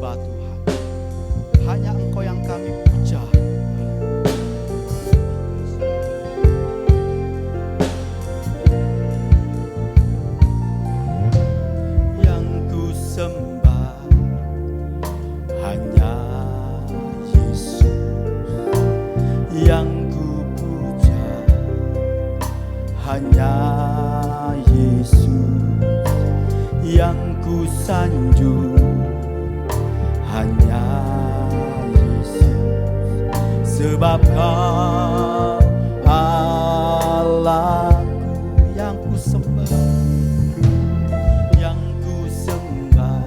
sembah Tuhan. Hanya Engkau yang kami puja. Yang ku sembah hanya Yesus. Yang ku puja hanya Yesus. Yang ku sanjung hanya Yesus. Sebab Kau Allahku yang ku sembah. Yang ku sembah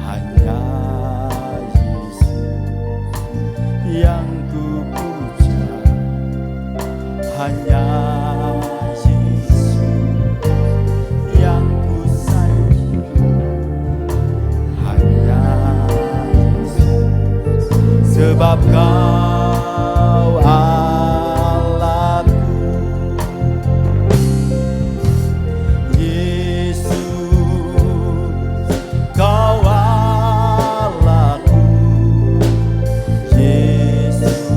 hanya Yesus. Yang ku puja hanya Yesus. Yang ku sanjung hanya Yesus. Sebab Kau Allahku. Yesus, Kau Allahku. Yesus,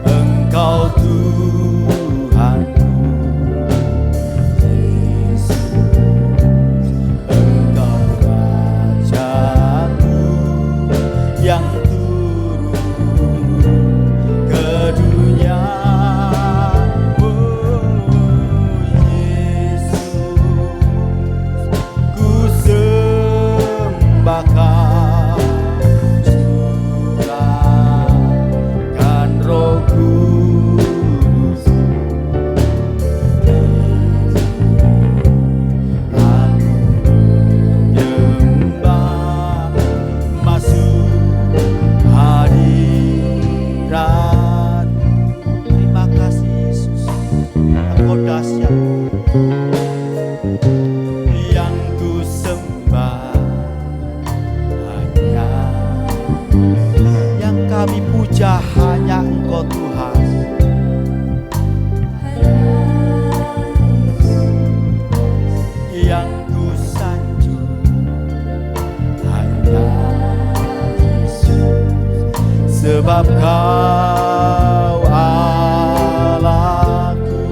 Engkau Tuhanku. Yesus, Engkau Rajaku yang turun ke dunia. Oh Yesus, ku sembah Kau. Curahkan Roh Kudus. Aku menyembah, masuk hadirat. Terima kasih Yesus, Engkau dahsyat. Yang ku sembah hanya, yang kami puja hanya Engkau Tuhan. Yang ku sanjung hanya Yesus. Sebab Kau Allahku.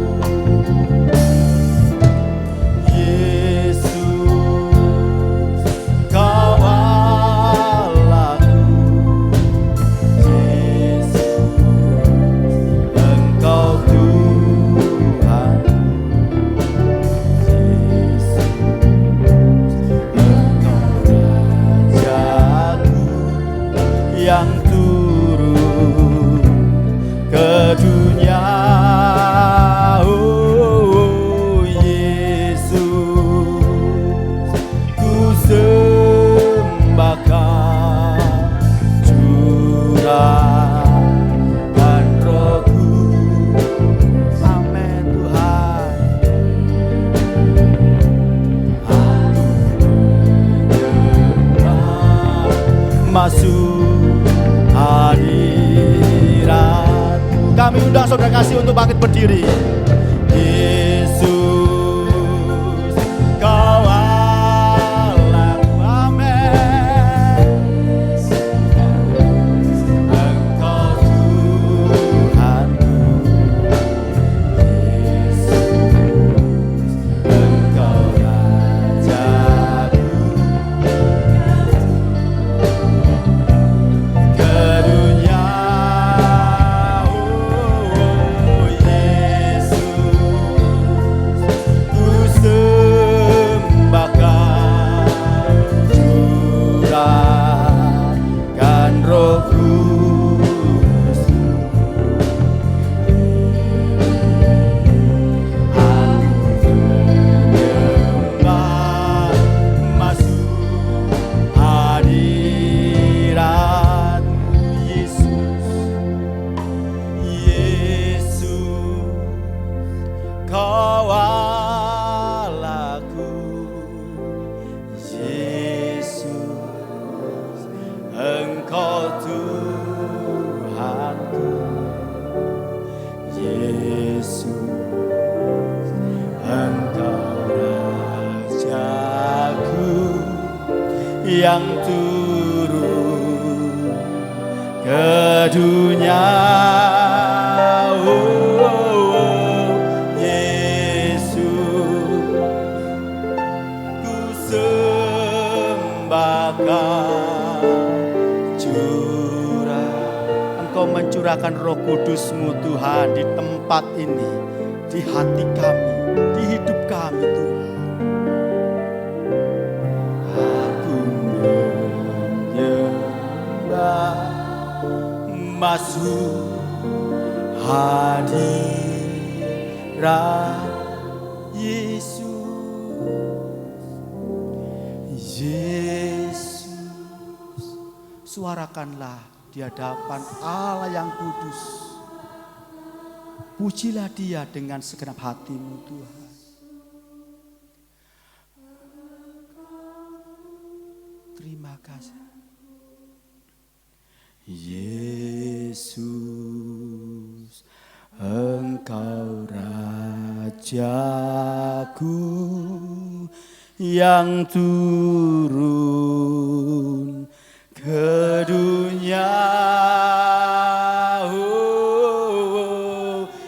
Yesus, Kau Allahku. Yesus, Engkau Tuhanku. Yesus, Engkau Rajaku yang turun ke dunia. Oh Yesus, ku sembah Kau. Curahkan Roh Kudus. Amin Tuhan. Aku menyembah, masuk hadirat. Kami undang saudara kasih untuk bangkit berdiri. Yesus, Kau Allahku. Amin. Engkau Tuhanku. Yesus, Engkau Rajaku ke dunia. Oh Yesus, yang turun ke dunia. Yesus, ku sembahkan. Engkau mencurahkan Roh Kudus-Mu Tuhan di tempat ini, di hati kami, di hidup kami Tuhan. Aku menyembah masuk hadirat Yesus. Yesus, suarakanlah di hadapan Allah yang kudus. Pujilah Dia dengan segenap hatimu Tuhan. Terima kasih. Yesus, Engkau Rajaku yang turun ke dunia.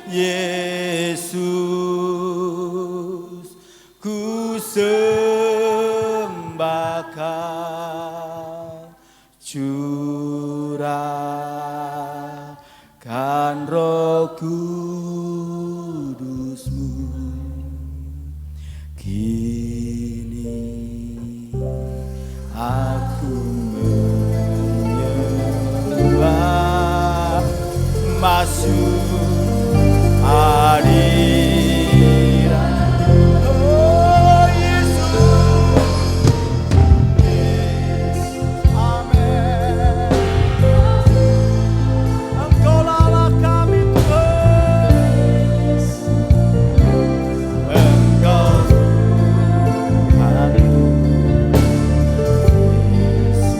Yesus, ku sembahkan. Curahkan Roh Kudus-Mu kini. Aku menyembah masuk hadirat. Oh Yesus, amin. Engkau Allah kami Tuhan. Engkau Tuhan. Yesus,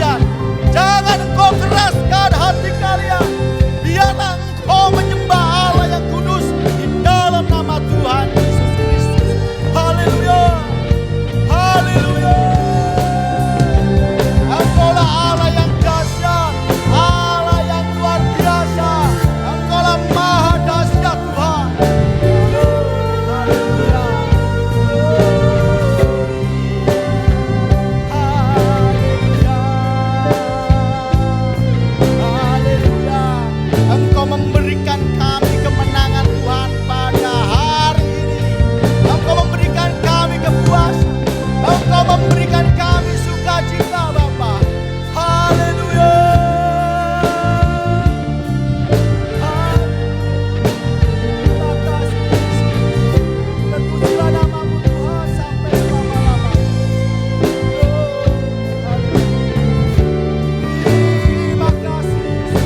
kalian. Jangan engkau keraskan hati kalian. Biarlah engkau menyembah Allah yang kudus di dalam nama Tuhan Yesus Kristus. Haleluya. Haleluya. Engkaulah Allah yang dahsyat, Allah yang luar biasa. Engkaulah maha dahsyat Tuhan. Haleluya. Haleluya. Engkau memberikan kami kemenangan Tuhan pada hari ini. Engkau memberikan kami kepuasan. Engkau memberikan kami sukacita Bapa. Haleluya. Terima kasih Yesus. Terpujilah namamu Tuhan sampai selama-lamanya. Terima kasih Yesus.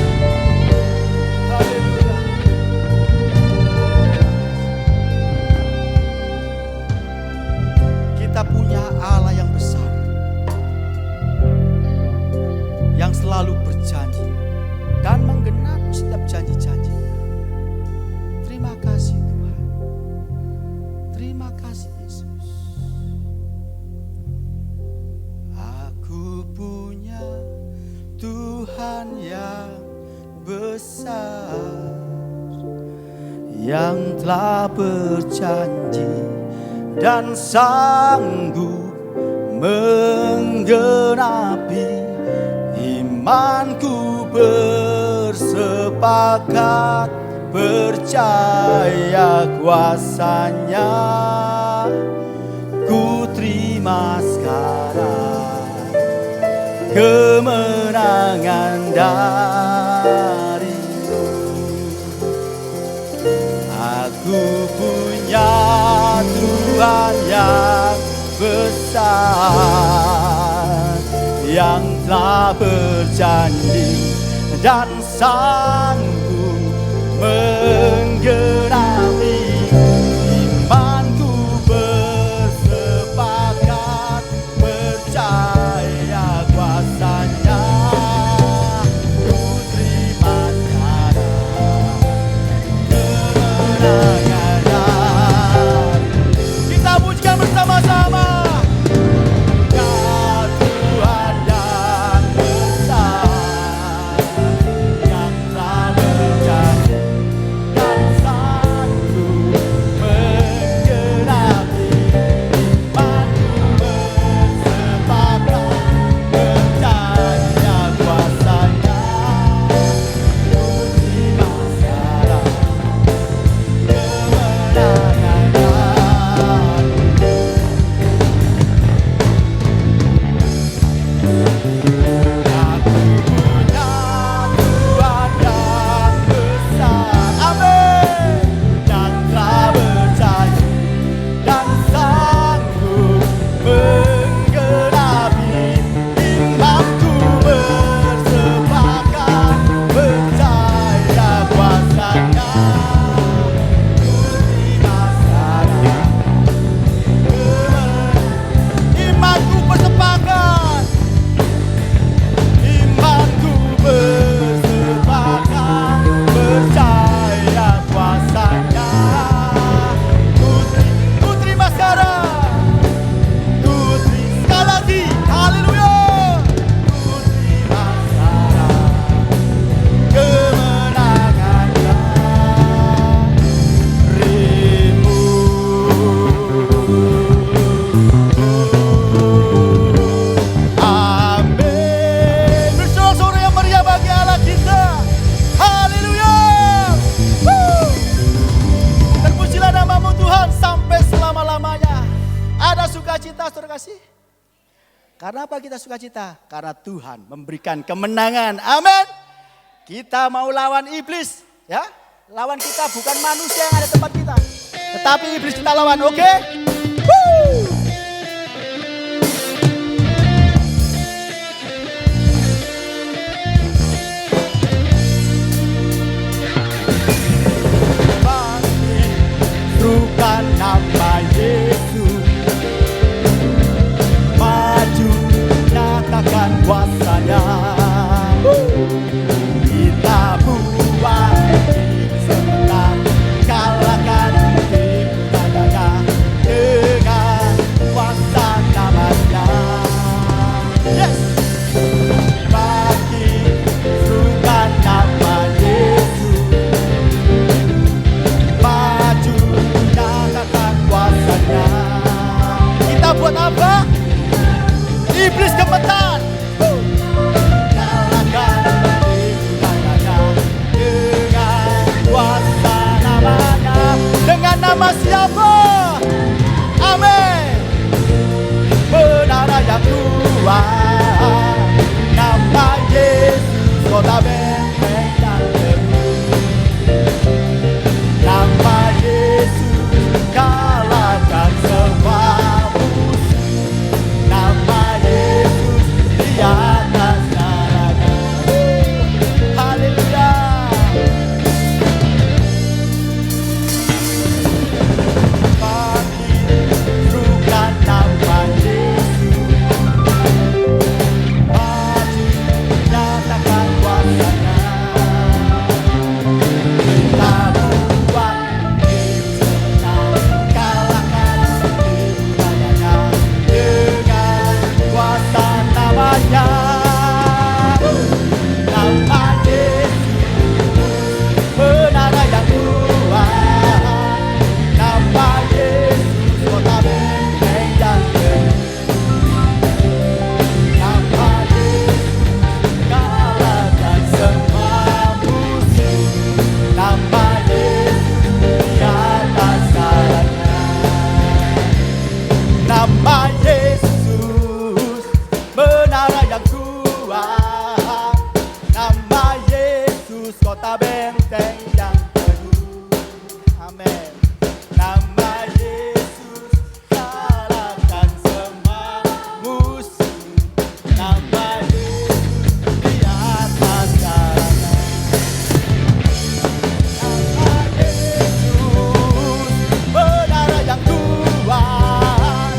Haleluya. Kita punya Allah yang besar, yang selalu berjanji dan menggenapi setiap janji-janjinya. Terima kasih Tuhan. Terima kasih Yesus. Aku punya Tuhan yang besar, yang telah berjanji dan sanggup menggenapi. Imanku bersepakat percaya kuasanya. Ku terima sekarang kemenangan darimu. Aku punya Tuhan yang besar, yang telah berjanji dan sanggup menggenapi. Imanku bersepakat percaya kuasanya. Ku terima sekarang kemenangan. Kita pujikan bersama-sama. Karena apa kita sukacita? Karena Tuhan memberikan kemenangan. Amin. Kita mau lawan iblis, ya. Lawan kita bukan manusia yang ada tempat kita, tetapi iblis kita lawan, oke? Serukan nama Yesus, maju nyatakan kuasanya. kota benteng yang teguh. Amin. Nama Yesus kalahkan semua musuh. Nama Yesus di atas segala. Nama Yesus menara yang kuat.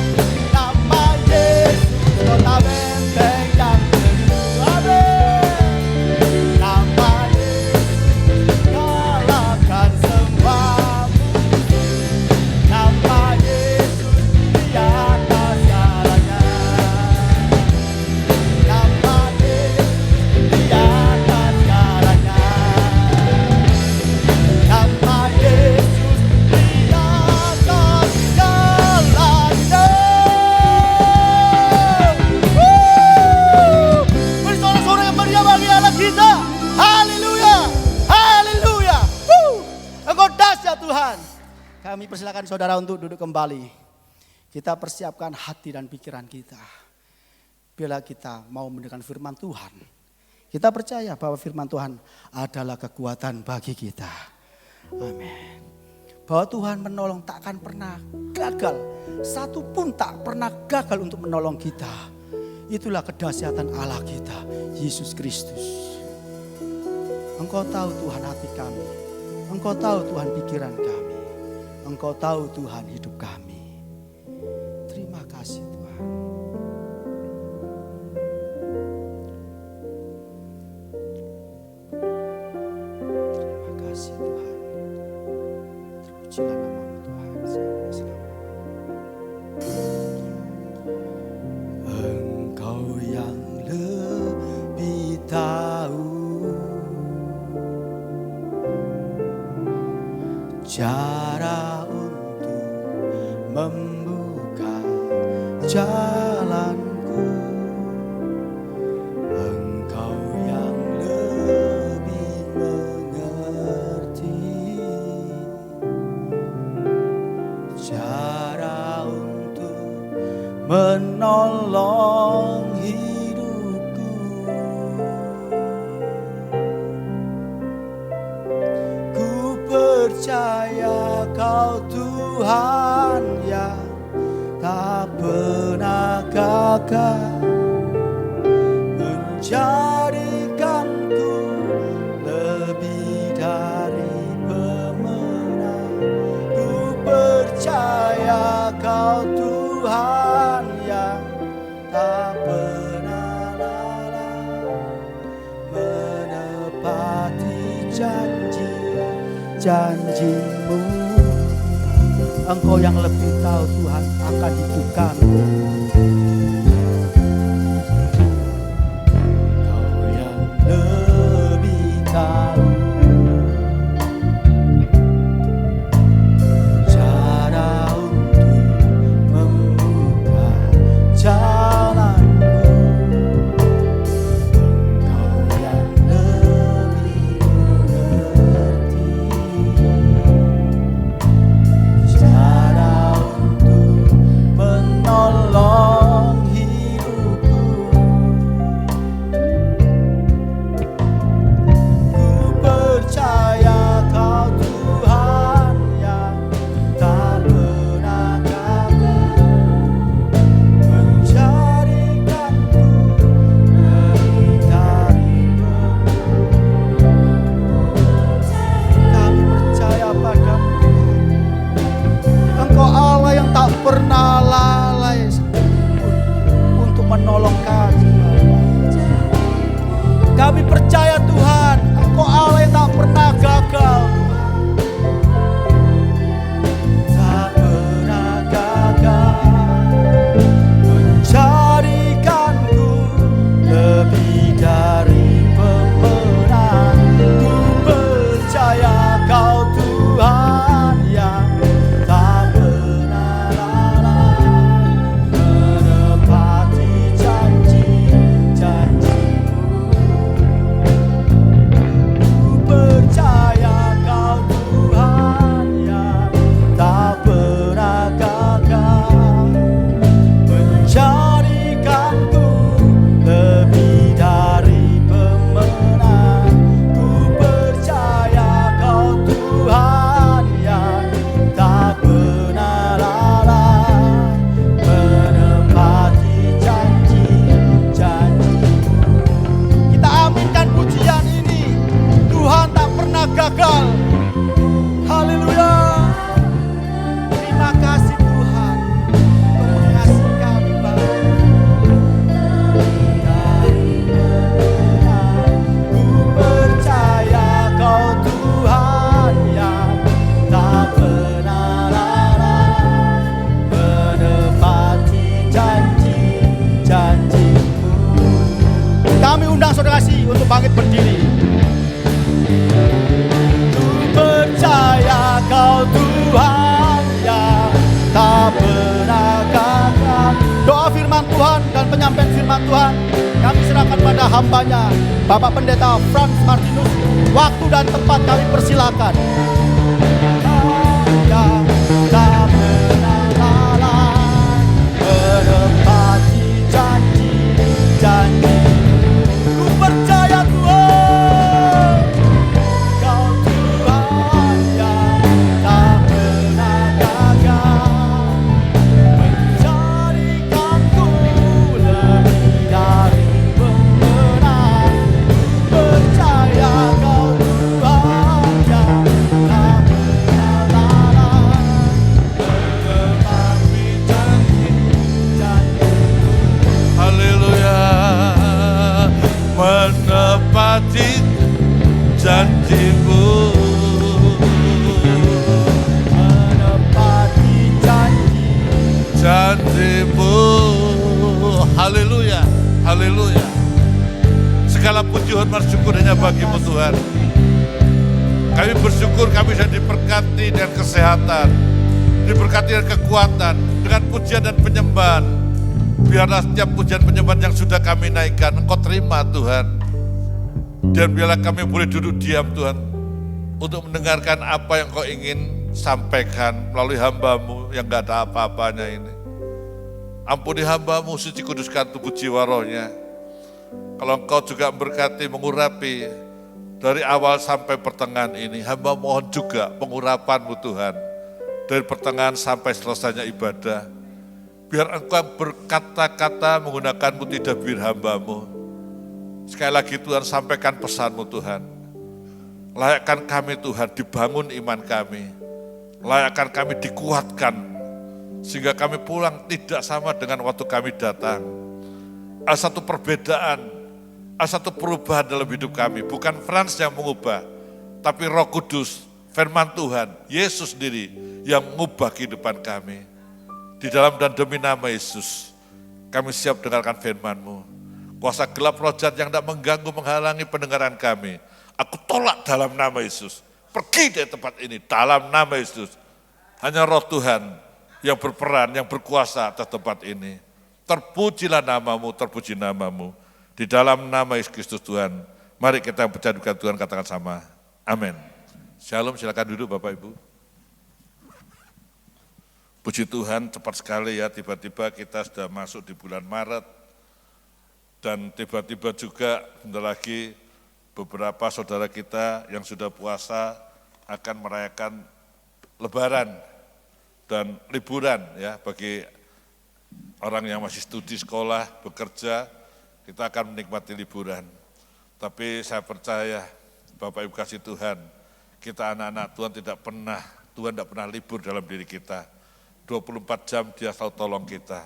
Nama Yesus kota benteng yang teguh. Amin. Nama Yesus kalahkan semua musuh. Nama Yesus di atas segalanya. Nama Yesus di atas segalanya. Nama Yesus di atas segalanya. Beri sorak-sorai yang meriah bagi Allah kita. Haleluya, haleluya. Engkau dahsyat Tuhan. Kami persilakan saudara untuk duduk kembali. Kita persiapkan hati dan pikiran kita. Bila kita mau mendengarkan firman Tuhan, kita percaya bahwa firman Tuhan adalah kekuatan bagi kita. Amin. Bahwa Tuhan menolong takkan pernah gagal. Satu pun tak pernah gagal untuk menolong kita. Itulah kedahsyatan Allah kita, Yesus Kristus. Engkau tahu Tuhan hati kami. Engkau tahu Tuhan pikiran kami. Engkau tahu Tuhan hidup kami. Terima kasih Tuhan. Terima kasih Tuhan. Terpujilah nama-Mu Tuhan sampai selamanya. Engkau yang lebih tahu cara untuk membuka jalanku. Engkau yang lebih mengerti cara untuk menolong hidupku. Ku percaya Kau Tuhan yang tak pernah gagal, menjadikanku lebih dari pemenang. Ku percaya Kau Tuhan yang tak pernah lalai, menepati janji-janji-Mu. Engkau yang lebih tahu Tuhan akan hidup kami. Engkau yang lebih tahu cara untuk membuka jalanku. Engkau yang lebih mengerti cara untuk menolong hidupku. Ku percaya Kau Tuhan yang tak pernah gagal, menjadikanku lebih dari Kami percaya padamu Tuhan. Engkau Allah yang tak pernah lalai untuk menolong kami. Kami percaya Tuhan, Engkau Allah yang tak pernah gagal. Tak pernah gagal, menjadikanku lebih dari pemenang. Ku percaya Kau Tuhan yang tak pernah lalai, menepati janji-janji-Mu. Ku percaya undang saudara kasih untuk bangkit berdiri. Ku percaya Kau Tuhan yang tak pernah gagal. Doa firman Tuhan dan penyampaian firman Tuhan kami serahkan pada hambanya Bapak Pendeta Frans Martinus. Waktu dan tempat kami persilakan. Yang tak pernah lalai menepati janji-janji. Ku percaya Tuhan, Kau Tuhan yang tak pernah gagal, menjadikanku lebih dari pemenang. Ku percaya Kau Tuhan yang tak pernah lalai menepati janji-janji. Haleluya, menepati janjimu, Menepati janjimu. Haleluya, haleluya. Segala puji hormat syukur hanya bagimu Tuhan. Kami bersyukur kami sudah diberkati dengan kesehatan, diberkati dengan kekuatan, dengan pujian dan penyembahan. Biarlah setiap pujian penyembahan yang sudah kami naikkan, Engkau terima Tuhan. Dan biarlah kami boleh duduk diam Tuhan, untuk mendengarkan apa yang Kau ingin sampaikan melalui hamba-Mu yang gak ada apa-apanya ini. Ampuni hamba-Mu, suci kuduskan tubuh jiwa rohnya. Kalau Engkau juga memberkati, mengurapi dari awal sampai pertengahan ini, hamba mohon juga pengurapan-Mu Tuhan. Dari pertengahan sampai selesainya ibadah. Biar Engkau berkata-kata menggunakan mutidabir hamba-Mu. Sekali lagi Tuhan, sampaikan pesan-Mu Tuhan. Layakkan kami Tuhan, dibangun iman kami. Layakkan kami dikuatkan. Sehingga kami pulang tidak sama dengan waktu kami datang. Ada satu perbedaan, ada satu perubahan dalam hidup kami. Bukan Frans yang mengubah, tapi Roh Kudus, firman Tuhan, Yesus sendiri yang mengubah kehidupan kami. Di dalam dan demi nama Yesus, kami siap dengarkan firman-Mu. Kuasa gelap roh jahat yang tidak mengganggu, menghalangi pendengaran kami, aku tolak dalam nama Yesus. Pergi dari tempat ini dalam nama Yesus. Hanya roh Tuhan yang berperan, yang berkuasa atas tempat ini. Terpujilah nama-Mu, terpuji nama-Mu. Di dalam nama Yesus Kristus Tuhan, mari kita bercadukan Tuhan, katakan sama. Amin. Shalom, silakan duduk Bapak Ibu. Puji Tuhan, cepat sekali ya, tiba-tiba kita sudah masuk di bulan Maret, dan tiba-tiba juga bentar lagi beberapa saudara kita yang sudah puasa akan merayakan Lebaran dan liburan ya, bagi orang yang masih studi sekolah, bekerja, kita akan menikmati liburan. Tapi saya percaya, Bapak Ibu kasih Tuhan, kita anak-anak Tuhan Tuhan tidak pernah libur dalam diri kita. 24 jam Dia selalu tolong kita,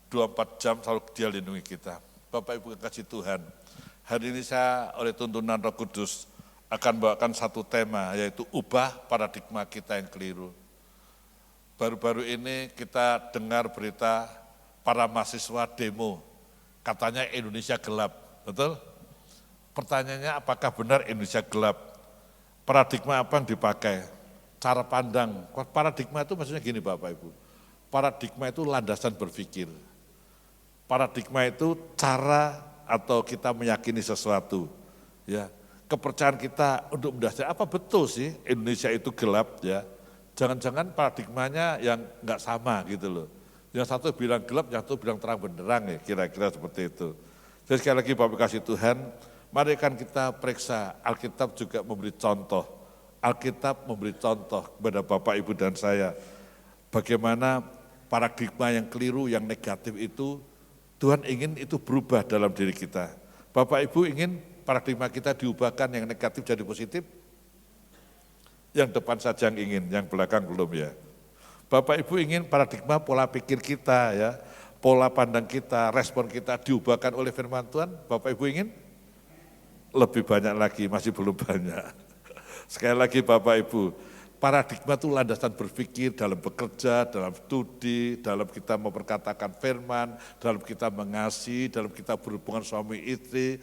24 jam selalu Dia lindungi kita. Bapak Ibu kasih Tuhan, hari ini saya oleh tuntunan Roh Kudus akan bawakan satu tema, yaitu ubah paradigma kita yang keliru. Baru-baru ini kita dengar berita para mahasiswa demo, katanya Indonesia gelap, betul? Pertanyaannya, apakah benar Indonesia gelap? Paradigma apa yang dipakai? Cara pandang, paradigma itu maksudnya gini Bapak Ibu, paradigma itu landasan berpikir, paradigma itu cara atau kita meyakini sesuatu, ya kepercayaan kita untuk mendasari apa betul sih Indonesia itu gelap ya, jangan-jangan paradigmanya yang enggak sama gitu loh, yang satu bilang gelap, yang satu bilang terang benderang ya, kira-kira seperti itu. Jadi sekali lagi Bapak kasih Tuhan, mari kan kita periksa, Alkitab juga memberi contoh. Alkitab memberi contoh kepada Bapak, Ibu, dan saya, bagaimana paradigma yang keliru, yang negatif itu, Tuhan ingin itu berubah dalam diri kita. Bapak, Ibu ingin paradigma kita diubahkan yang negatif jadi positif? Yang depan saja yang ingin, yang belakang belum ya. Bapak, Ibu ingin paradigma pola pikir kita ya, pola pandang kita, respon kita diubahkan oleh firman Tuhan? Bapak, Ibu ingin? Lebih banyak lagi, masih belum banyak. Sekali lagi Bapak Ibu, Paradigma itu landasan berpikir dalam bekerja, dalam studi, dalam kita memperkatakan firman, dalam kita mengasihi, dalam kita berhubungan suami istri,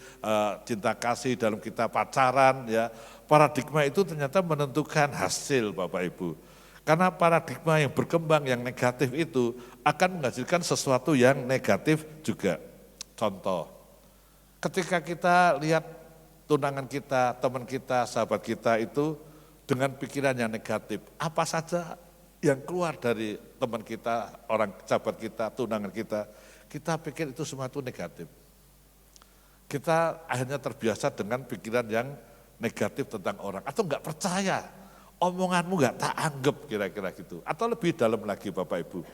cinta kasih, dalam kita pacaran. Ya, paradigma itu ternyata menentukan hasil Bapak Ibu. Karena paradigma yang berkembang yang negatif itu akan menghasilkan sesuatu yang negatif juga. Contoh, ketika kita lihat tunangan kita, teman kita, sahabat kita itu dengan pikiran yang negatif, apa saja yang keluar dari teman kita, orang sahabat kita, tunangan kita pikir itu semua itu negatif. Kita akhirnya terbiasa dengan pikiran yang negatif tentang orang, atau enggak percaya, omonganmu enggak tak anggap kira-kira gitu. Atau lebih dalam lagi Bapak Ibu,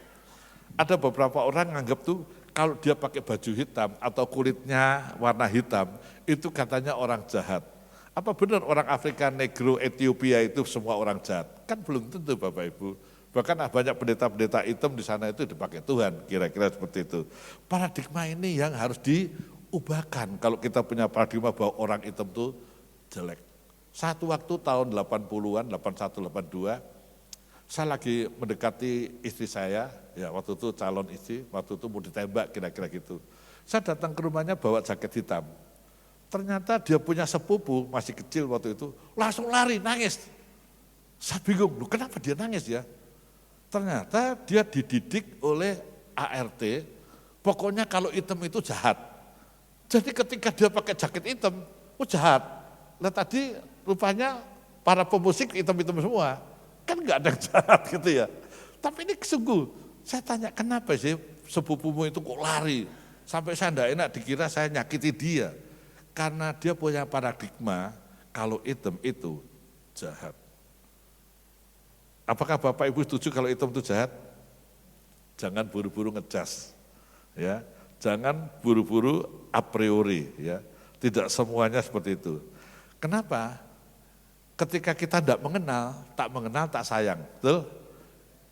ada beberapa orang nganggap tuh kalau dia pakai baju hitam atau kulitnya warna hitam, itu katanya orang jahat. Apa benar orang Afrika, Negro, Ethiopia itu semua orang jahat? Kan belum tentu Bapak Ibu. Bahkan banyak pendeta-pendeta hitam di sana itu dipakai Tuhan, kira-kira seperti itu. Paradigma ini yang harus diubahkan kalau kita punya paradigma bahwa orang hitam itu jelek. Satu waktu tahun 80-an, 81, 82, saya lagi mendekati istri saya, ya waktu itu calon istri, waktu itu mau ditembak kira-kira gitu. Saya datang ke rumahnya bawa jaket hitam. Ternyata dia punya sepupu, masih kecil waktu itu, langsung lari, nangis. Saya bingung, loh kenapa dia nangis ya? Ternyata dia dididik oleh ART, pokoknya kalau hitam itu jahat. Jadi ketika dia pakai jaket hitam, jahat. Nah tadi rupanya para pemusik hitam-hitam semua, kan enggak ada yang jahat gitu ya. Tapi ini sungguh, saya tanya kenapa sih sepupumu itu kok lari? Sampai saya enggak enak dikira saya nyakiti dia. Karena dia punya paradigma kalau hitam itu jahat. Apakah Bapak Ibu setuju kalau hitam itu jahat? Jangan buru-buru ngecas, ya. Jangan buru-buru a priori, ya. Tidak semuanya seperti itu. Kenapa? Ketika kita tak mengenal, tak sayang, betul?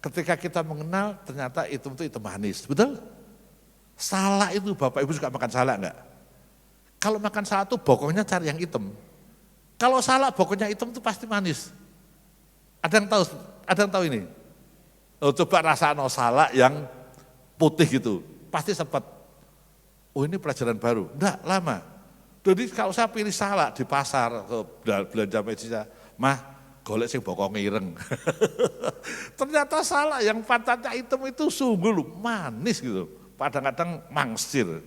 Ketika kita mengenal, ternyata hitam itu manis, betul? Salak itu Bapak Ibu suka makan salak enggak? Kalau makan salak itu bokongnya cari yang hitam. Kalau salak bokongnya hitam itu pasti manis. Ada yang tahu ini? Oh, coba rasa salak yang putih gitu, pasti sepet. Oh ini pelajaran baru, enggak lama. Jadi kalau saya pilih salak di pasar, belanja meja, mah golek sing bokongnya ireng. Ternyata salak yang patahnya hitam itu sungguh manis gitu, kadang-kadang mangsir.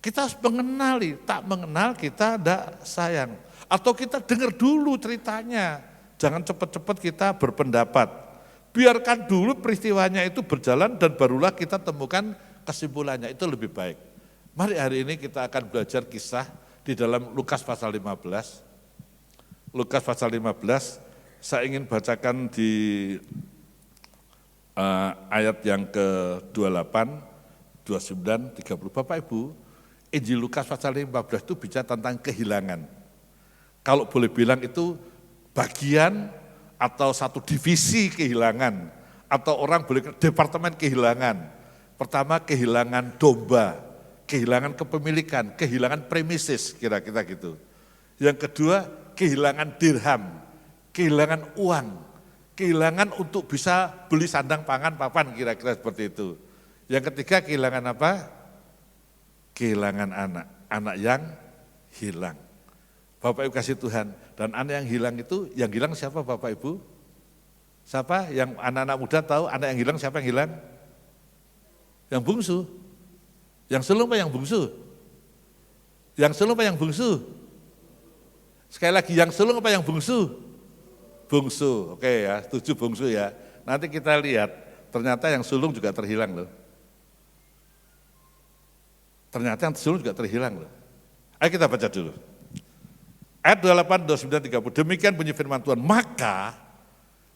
Kita harus mengenali, tak mengenal kita tidak sayang. Atau kita dengar dulu ceritanya, jangan cepat-cepat kita berpendapat. Biarkan dulu peristiwanya itu berjalan dan barulah kita temukan kesimpulannya, itu lebih baik. Mari hari ini kita akan belajar kisah di dalam Lukas pasal 15. Lukas pasal 15, saya ingin bacakan di ayat yang ke-28, 29, 30. Bapak Ibu, Injil Lukas pasal 15 itu bicara tentang kehilangan. Kalau boleh bilang itu bagian atau satu divisi kehilangan, atau orang boleh departemen kehilangan. Pertama kehilangan domba, kehilangan kepemilikan, kehilangan premises, kira-kira gitu. Yang kedua kehilangan dirham, kehilangan uang, kehilangan untuk bisa beli sandang pangan papan, kira-kira seperti itu. Yang ketiga kehilangan apa? Kehilangan anak yang hilang. Bapak Ibu kasih Tuhan, dan anak yang hilang siapa Bapak Ibu? Siapa? Yang anak-anak muda tahu anak yang hilang siapa yang hilang? Yang bungsu. Yang sulung apa yang bungsu? Yang sulung apa yang bungsu? Sekali lagi, yang sulung apa yang bungsu? Bungsu, oke ya, setuju bungsu ya. Nanti kita lihat, ternyata yang sulung juga terhilang loh. Ternyata yang sulung juga terhilang loh. Ayo kita baca dulu. Ayat 28, 29, 30. Demikian bunyi firman Tuhan. Maka,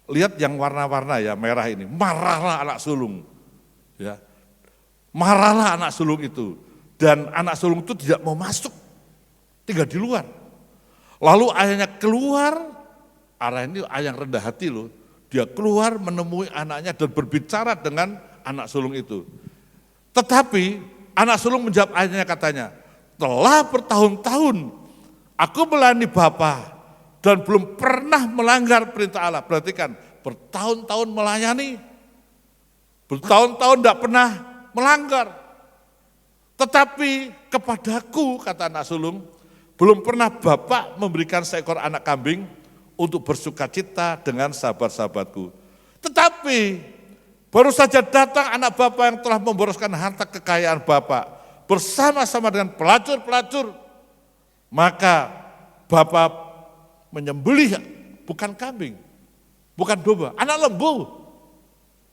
lihat yang warna-warna ya, merah ini. Marahlah anak sulung. Ya. Marahlah anak sulung itu. Dan anak sulung itu tidak mau masuk. Tinggal di luar. Lalu ayahnya keluar. Ayah ini ayah yang rendah hati loh. Dia keluar menemui anaknya dan berbicara dengan anak sulung itu. Tetapi anak sulung menjawab ayahnya katanya, telah bertahun-tahun aku melayani Bapa dan belum pernah melanggar perintah Allah. Perhatikan, bertahun-tahun melayani, bertahun-tahun tidak pernah melanggar. Tetapi kepadaku, kata anak sulung, belum pernah Bapak memberikan seekor anak kambing untuk bersuka cita dengan sahabat-sahabatku. Tetapi baru saja datang anak Bapak yang telah memboroskan harta kekayaan Bapak bersama-sama dengan pelacur-pelacur. Maka Bapak menyembelih bukan kambing, bukan domba, anak lembu.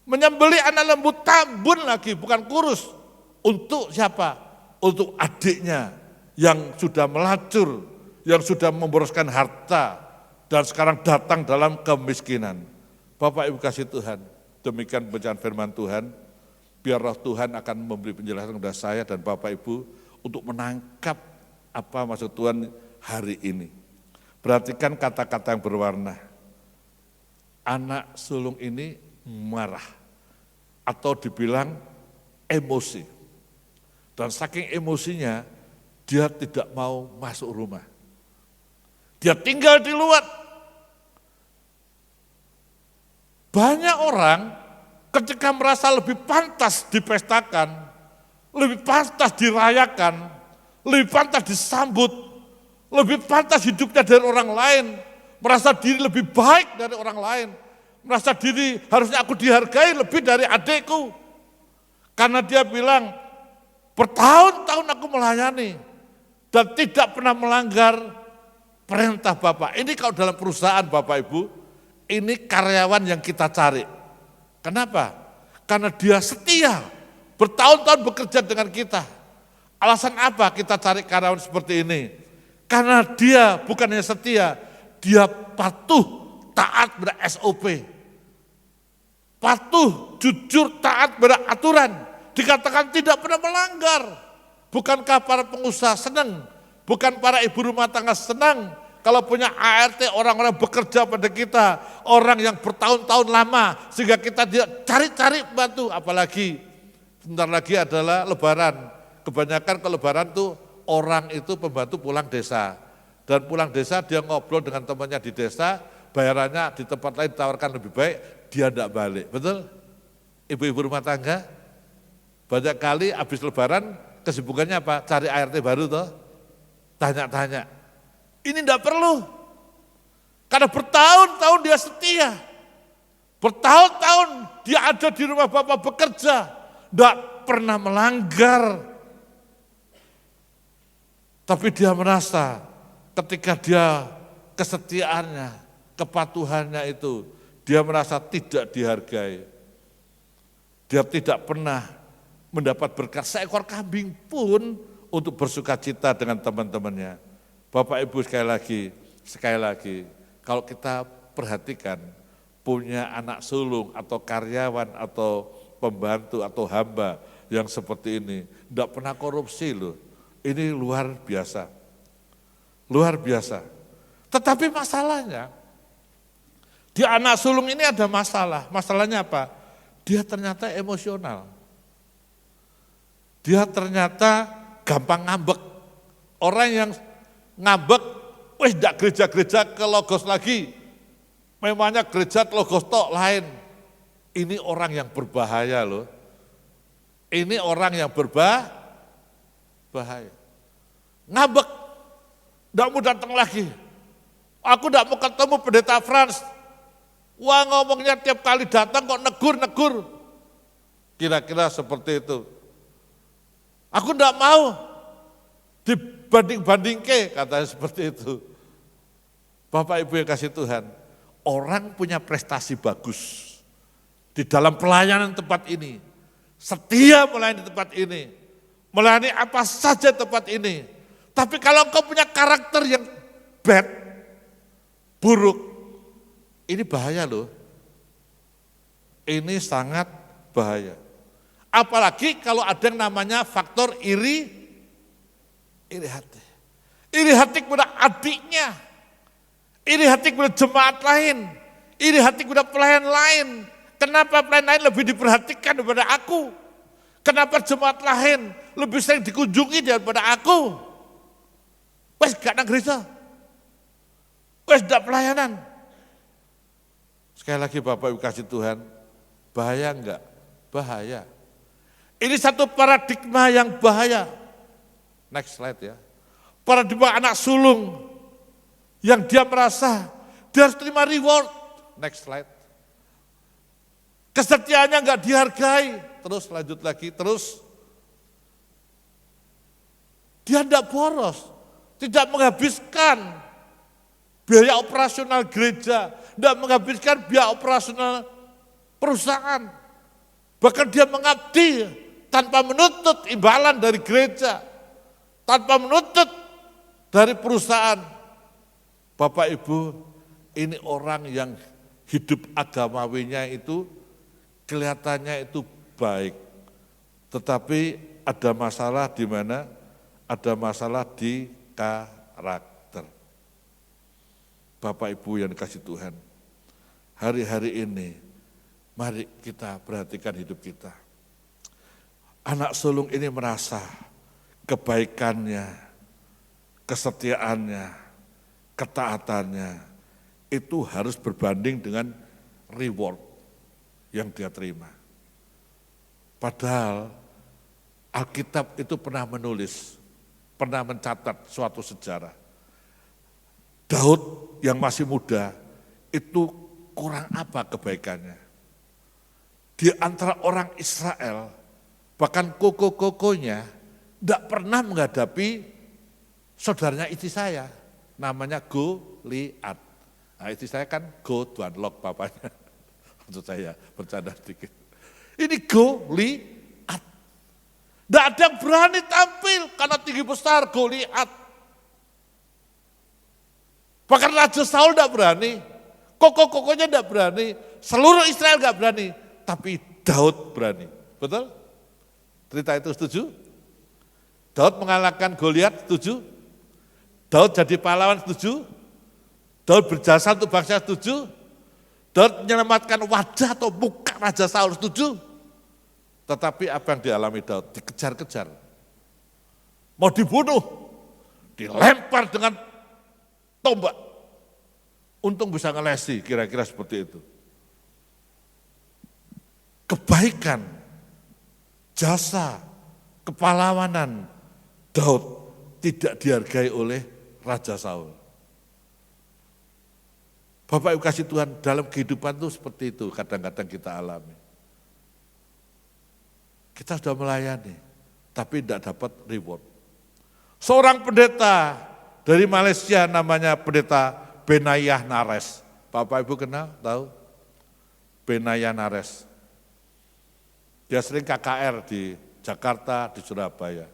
Menyembelih anak lembu tambun lagi, bukan kurus. Untuk siapa? Untuk adiknya yang sudah melacur, yang sudah memboroskan harta, dan sekarang datang dalam kemiskinan. Bapak Ibu kasih Tuhan, demikian bacaan firman Tuhan, biar roh Tuhan akan memberi penjelasan kepada saya dan Bapak Ibu untuk menangkap apa maksud Tuhan hari ini. Perhatikan kata-kata yang berwarna. Anak sulung ini marah, atau dibilang emosi. Dan saking emosinya, dia tidak mau masuk rumah. Dia tinggal di luar. Banyak orang ketika merasa lebih pantas dipestakan, lebih pantas dirayakan, lebih pantas disambut, lebih pantas hidupnya dari orang lain, merasa diri lebih baik dari orang lain, merasa diri harusnya aku dihargai lebih dari adikku. Karena dia bilang, bertahun-tahun aku melayani dan tidak pernah melanggar perintah Bapak. Ini kalau dalam perusahaan Bapak Ibu, ini karyawan yang kita cari. Kenapa? Karena dia setia, bertahun-tahun bekerja dengan kita. Alasan apa kita cari karyawan seperti ini? Karena dia bukan hanya setia, dia patuh, taat pada SOP. Patuh, jujur, taat pada aturan. Dikatakan tidak pernah melanggar. Bukankah para pengusaha senang? Bukan para ibu rumah tangga senang kalau punya ART, orang-orang bekerja pada kita, orang yang bertahun-tahun lama, sehingga kita cari-cari bantu. Apalagi sebentar lagi adalah Lebaran. Kebanyakan ke Lebaran tuh orang itu pembantu pulang desa. Dan pulang desa dia ngobrol dengan temannya di desa, bayarannya di tempat lain ditawarkan lebih baik, dia tidak balik. Betul? Ibu-ibu rumah tangga? Banyak kali habis Lebaran kesibukannya apa? Cari ART baru toh, tanya-tanya. Ini tidak perlu, karena bertahun-tahun dia setia, bertahun-tahun dia ada di rumah Bapak bekerja, tidak pernah melanggar. Tapi dia merasa ketika dia kesetiaannya, kepatuhannya itu, dia merasa tidak dihargai. Dia tidak pernah mendapat berkat seekor kambing pun untuk bersuka cita dengan teman-temannya. Bapak Ibu sekali lagi, kalau kita perhatikan punya anak sulung atau karyawan atau pembantu atau hamba yang seperti ini, tidak pernah korupsi loh. Ini luar biasa. Luar biasa. Tetapi masalahnya, di anak sulung ini ada masalah. Masalahnya apa? Dia ternyata emosional. Dia ternyata gampang ngambek. Orang yang ngambek, wih tidak gereja-gereja ke Logos lagi. Memangnya gereja Logos tok lain. Ini orang yang berbahaya loh. Ini orang yang bahaya. Ngambek, tidak mau datang lagi. Aku tidak mau ketemu pendeta Frans. Wah ngomongnya tiap kali datang kok negur-negur. Kira-kira seperti itu. Aku tidak mau dibanding-bandingke, katanya seperti itu. Bapak Ibu yang kasih Tuhan, orang punya prestasi bagus di dalam pelayanan tempat ini, setia melayani tempat ini, melayani apa saja tempat ini. Tapi kalau engkau punya karakter yang bad, buruk, ini bahaya loh. Ini sangat bahaya. Apalagi kalau ada yang namanya faktor iri hati. Iri hati kepada adiknya, iri hati kepada jemaat lain, iri hati kepada pelayan lain. Kenapa pelayan lain lebih diperhatikan daripada aku? Kenapa jemaat lain lebih sering dikunjungi daripada aku? Wes gak nang gereja. Sampai sudah pelayanan. Sekali lagi Bapak Ibu kasih Tuhan, bahaya enggak? Bahaya. Ini satu paradigma yang bahaya. Next slide ya. Paradigma anak sulung yang dia merasa dia harus terima reward. Next slide. Kesetiaannya enggak dihargai. Terus lanjut lagi, terus. Dia enggak boros, tidak menghabiskan biaya operasional gereja, tidak menghabiskan biaya operasional perusahaan. Bahkan dia mengabdi tanpa menuntut imbalan dari gereja, tanpa menuntut dari perusahaan. Bapak Ibu, ini orang yang hidup agamawinya itu kelihatannya itu baik. Tetapi ada masalah di mana? Ada masalah di karakter. Bapak Ibu yang dikasih Tuhan, hari-hari ini mari kita perhatikan hidup kita. Anak sulung ini merasa kebaikannya, kesetiaannya, ketaatannya itu harus berbanding dengan reward yang dia terima. Padahal Alkitab itu pernah menulis, pernah mencatat suatu sejarah. Daud yang masih muda itu kurang apa kebaikannya? Di antara orang Israel, bahkan koko-kokonya tidak pernah menghadapi saudaranya istri saya, namanya Goliat. Nah, istri saya kan Go Tuan Lok papanya, maksud saya bercanda sedikit. Ini Goliat. Tidak ada yang berani tampil karena tinggi besar Goliat. Bahkan Raja Saul tidak berani, koko-kokonya tidak berani, seluruh Israel tidak berani, tapi Daud berani. Betul? Cerita itu setuju? Daud mengalahkan Goliat, setuju? Daud jadi pahlawan, setuju? Daud berjasa untuk bangsa, setuju? Daud menyelamatkan wajah atau muka Raja Saul, setuju? Tetapi apa yang dialami Daud? Dikejar-kejar. Mau dibunuh, dilempar dengan tombak. Untung bisa ngelesi, kira-kira seperti itu. Kebaikan, jasa, kepahlawanan Daud tidak dihargai oleh Raja Saul. Bapak Ibu kasih Tuhan, dalam kehidupan itu seperti itu kadang-kadang kita alami. Kita sudah melayani, tapi tidak dapat reward. Seorang pendeta dari Malaysia namanya pendeta Benayah Nares. Bapak Ibu kenal, tahu? Benayah Nares. Dia sering KKR di Jakarta, di Surabaya.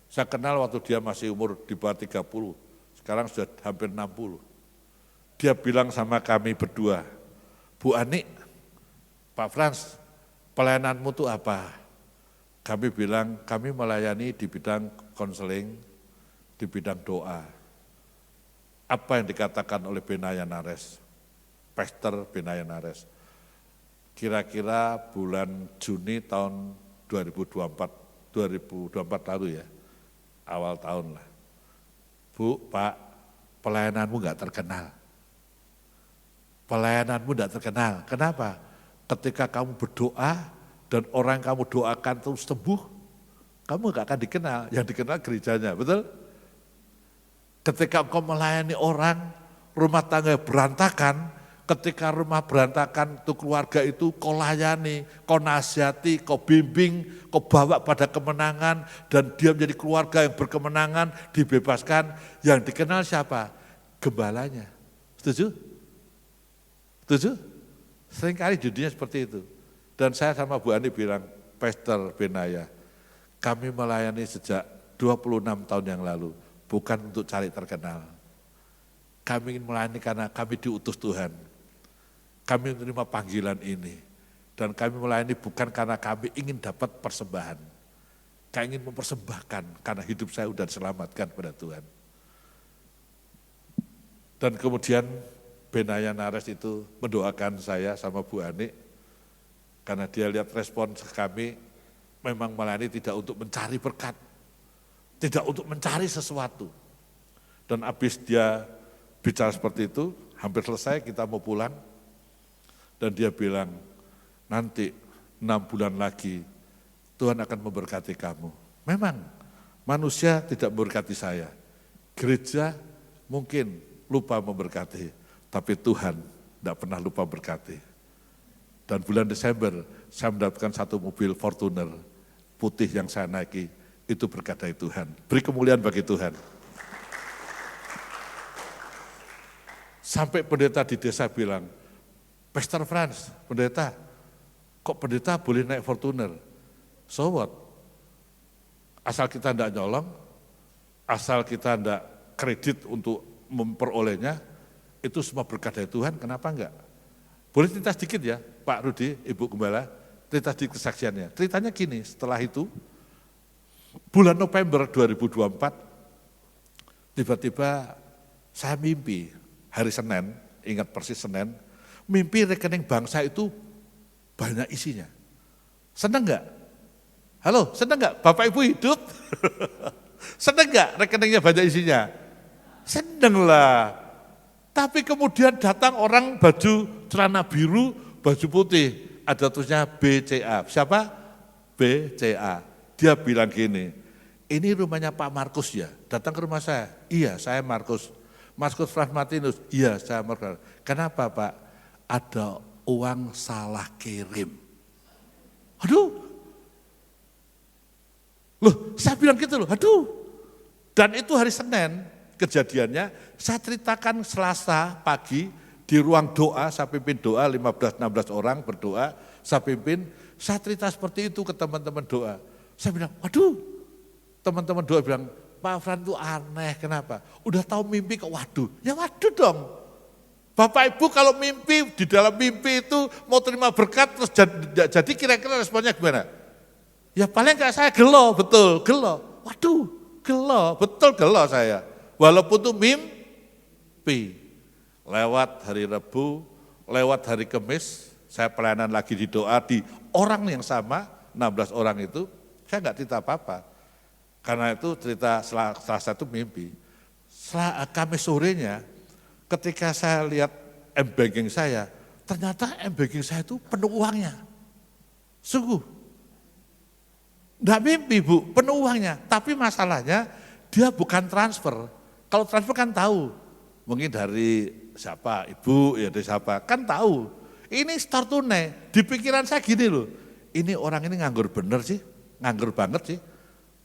Saya kenal waktu dia masih umur di bawah 30, sekarang sudah hampir 60. Dia bilang sama kami berdua, Bu Ani, Pak Frans, pelayananmu itu apa? Kami bilang, kami melayani di bidang konseling, di bidang doa. Apa yang dikatakan oleh Benayah Nares, Pastor Benayah Nares, kira-kira bulan Juni tahun 2024 lalu ya, awal tahun lah. Bu, Pak, pelayananmu enggak terkenal. Pelayananmu enggak terkenal, kenapa? Ketika kamu berdoa dan orang yang kamu doakan terus sembuh, kamu enggak akan dikenal, yang dikenal gerejanya, betul? Ketika engkau melayani orang, rumah tangga berantakan, ketika rumah berantakan itu keluarga itu kau layani, kau nasihati, kau bimbing, kau bawa pada kemenangan, dan dia menjadi keluarga yang berkemenangan, dibebaskan, yang dikenal siapa? Gembalanya. Setuju? Setuju? Seringkali jadinya seperti itu. Dan saya sama Bu Ani bilang, Pastor Benayah, kami melayani sejak 26 tahun yang lalu. Bukan untuk cari terkenal. Kami ingin melayani karena kami diutus Tuhan. Kami menerima panggilan ini. Dan kami melayani bukan karena kami ingin dapat persembahan. Kami ingin mempersembahkan karena hidup saya sudah diselamatkan pada Tuhan. Dan kemudian Benayah Nares itu mendoakan saya sama Bu Ani. Karena dia lihat respon kami memang melayani tidak untuk mencari berkat. Tidak untuk mencari sesuatu. Dan habis dia bicara seperti itu, hampir selesai kita mau pulang. Dan dia bilang, nanti 6 bulan lagi Tuhan akan memberkati kamu. Memang manusia tidak memberkati saya. Gereja mungkin lupa memberkati, tapi Tuhan tidak pernah lupa berkati. Dan bulan Desember saya mendapatkan 1 mobil Fortuner putih yang saya naiki, itu berkat dari Tuhan. Beri kemuliaan bagi Tuhan. Sampai pendeta di desa bilang, Pastor Frans, pendeta, kok pendeta boleh naik Fortuner? So what? Asal kita tidak nyolong, asal kita tidak kredit untuk memperolehnya, itu semua berkat dari Tuhan, kenapa enggak? Boleh cerita sedikit ya, Pak Rudi, Ibu Gembala, cerita sedikit kesaksiannya. Ceritanya gini, setelah itu, bulan November 2024, tiba-tiba saya mimpi, hari Senin, ingat persis Senin, mimpi rekening bangsa itu banyak isinya. Senang enggak? Halo, senang enggak? Bapak Ibu hidup? Senang enggak rekeningnya banyak isinya? Senang lah. Tapi kemudian datang orang baju celana biru, baju putih, ada tulisnya BCA. Siapa? BCA. Dia bilang gini, ini rumahnya Pak Markus ya, datang ke rumah saya. Iya, saya Markus. Markus Frans Martinus, iya saya Markus. Kenapa Pak? Ada uang salah kirim. Aduh, loh saya bilang gitu loh, aduh. Dan itu hari Senin kejadiannya, saya ceritakan Selasa pagi di ruang doa, saya pimpin doa 15-16 orang berdoa, saya pimpin, saya cerita seperti itu ke teman-teman doa. Saya bilang, waduh, teman-teman doa bilang, Pak Frans itu aneh, kenapa? Udah tahu mimpi kok waduh, ya waduh dong. Bapak Ibu kalau mimpi, di dalam mimpi itu mau terima berkat, terus jadi kira-kira responnya gimana? Ya paling enggak saya gelo, betul, gelo. Waduh, gelo, betul gelo saya. Walaupun itu mimpi. Lewat hari Rabu, lewat hari Kamis, saya pelayanan lagi di doa di orang yang sama, 16 orang itu, saya enggak cerita apa-apa. Karena itu cerita salah satu mimpi. Kamis sorenya, ketika saya lihat M-Banking saya, ternyata M-Banking saya itu penuh uangnya. Sungguh. Enggak mimpi Bu, penuh uangnya. Tapi masalahnya dia bukan transfer. Kalau transfer kan tahu. Mungkin dari siapa, ibu, ya dari siapa, kan tahu. Ini store tunai. Di pikiran saya gini loh, ini orang ini nganggur bener sih, nganggur banget sih.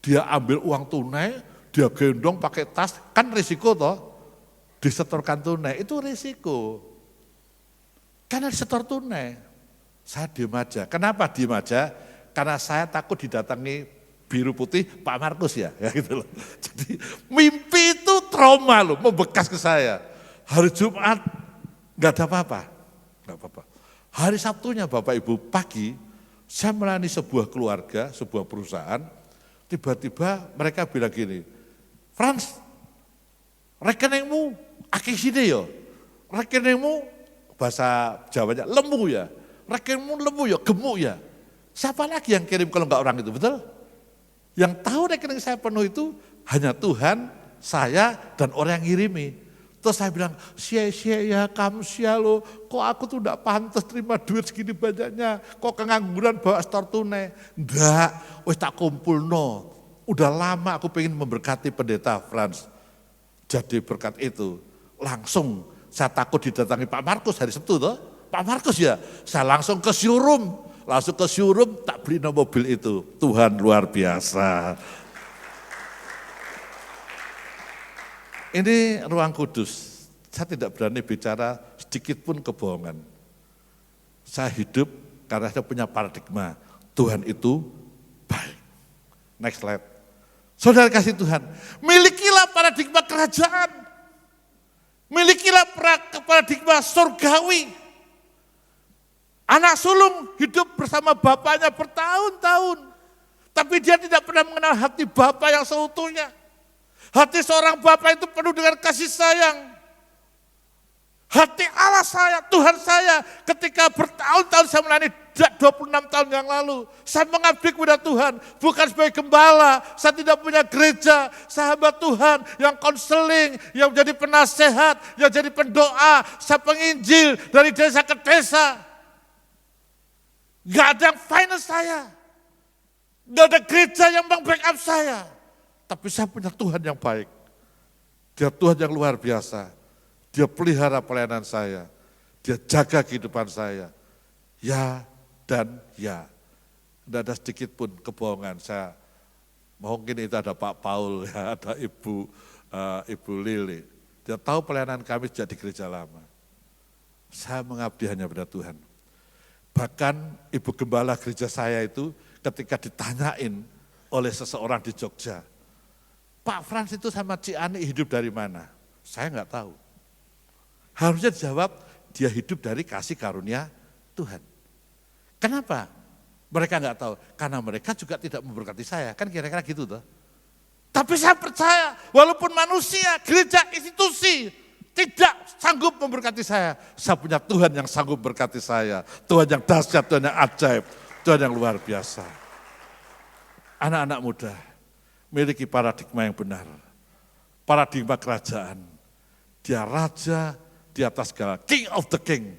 Dia ambil uang tunai, dia gendong pakai tas, kan risiko toh. Disetorkan tunai, itu risiko. Karena disetor tunai, saya diem aja. Kenapa diem aja? Karena saya takut didatangi biru putih Pak Markus ya gitu loh. Jadi mimpi itu trauma loh, membekas ke saya. Hari Jumat nggak ada apa-apa, nggak apa-apa. Hari Sabtunya Bapak Ibu pagi, saya melayani sebuah keluarga, sebuah perusahaan. Tiba-tiba mereka bilang gini, Frans, rekeningmu akeh sini ya, rekeningmu bahasa Jawanya lembu ya, rekeningmu lembu ya, gemuk ya. Siapa lagi yang kirim kalau enggak orang itu, betul? Yang tahu rekening saya penuh itu hanya Tuhan, saya, dan orang yang ngirimi. Terus saya bilang, sia-sia ya kamu sia lo, kok aku tuh enggak pantas terima duit segini banyaknya, kok kengangguran bawa store tunai. Enggak, wis tak kumpul no. Udah lama aku pengen memberkati pendeta Frans. Jadi berkat itu, langsung saya takut didatangi Pak Markus hari Sabtu toh. Pak Markus ya, saya langsung ke showroom. Langsung ke showroom tak beli mobil itu. Tuhan luar biasa. Ini ruang kudus. Saya tidak berani bicara sedikit pun kebohongan. Saya hidup karena saya punya paradigma. Tuhan itu baik. Next slide. Saudara kasih Tuhan, milikilah paradigma kerajaan. Milikilah paradigma surgawi. Anak sulung hidup bersama bapaknya bertahun-tahun. Tapi dia tidak pernah mengenal hati bapak yang seutuhnya. Hati seorang bapak itu penuh dengan kasih sayang. Hati Allah saya, Tuhan saya, ketika bertahun-tahun saya melayani 26 tahun yang lalu, saya mengabdi kepada Tuhan, bukan sebagai gembala, saya tidak punya gereja, sahabat Tuhan yang konseling, yang jadi penasehat, yang jadi pendoa, saya penginjil dari desa ke desa. Gak ada yang finance saya, gak ada gereja yang backup saya, tapi saya punya Tuhan yang baik. Dia Tuhan yang luar biasa. Dia pelihara pelayanan saya. Dia jaga kehidupan saya. Ya dan ya. Tidak ada sedikit pun kebohongan. Saya mungkin itu ada Pak Paul, ya, ada Ibu Lili. Dia tahu pelayanan kami sejak di gereja lama. Saya mengabdi hanya pada Tuhan. Bahkan Ibu Gembala gereja saya itu ketika ditanyain oleh seseorang di Jogja, Pak Frans itu sama Ci Ani hidup dari mana? Saya enggak tahu. Harusnya dijawab, dia hidup dari kasih karunia Tuhan. Kenapa? Mereka enggak tahu. Karena mereka juga tidak memberkati saya. Kan kira-kira gitu tuh. Tapi saya percaya, walaupun manusia, gereja, institusi, tidak sanggup memberkati saya. Saya punya Tuhan yang sanggup berkati saya. Tuhan yang dahsyat, Tuhan yang ajaib, Tuhan yang luar biasa. Anak-anak muda, miliki paradigma yang benar. Paradigma kerajaan. Dia raja di atas segala, king of the king.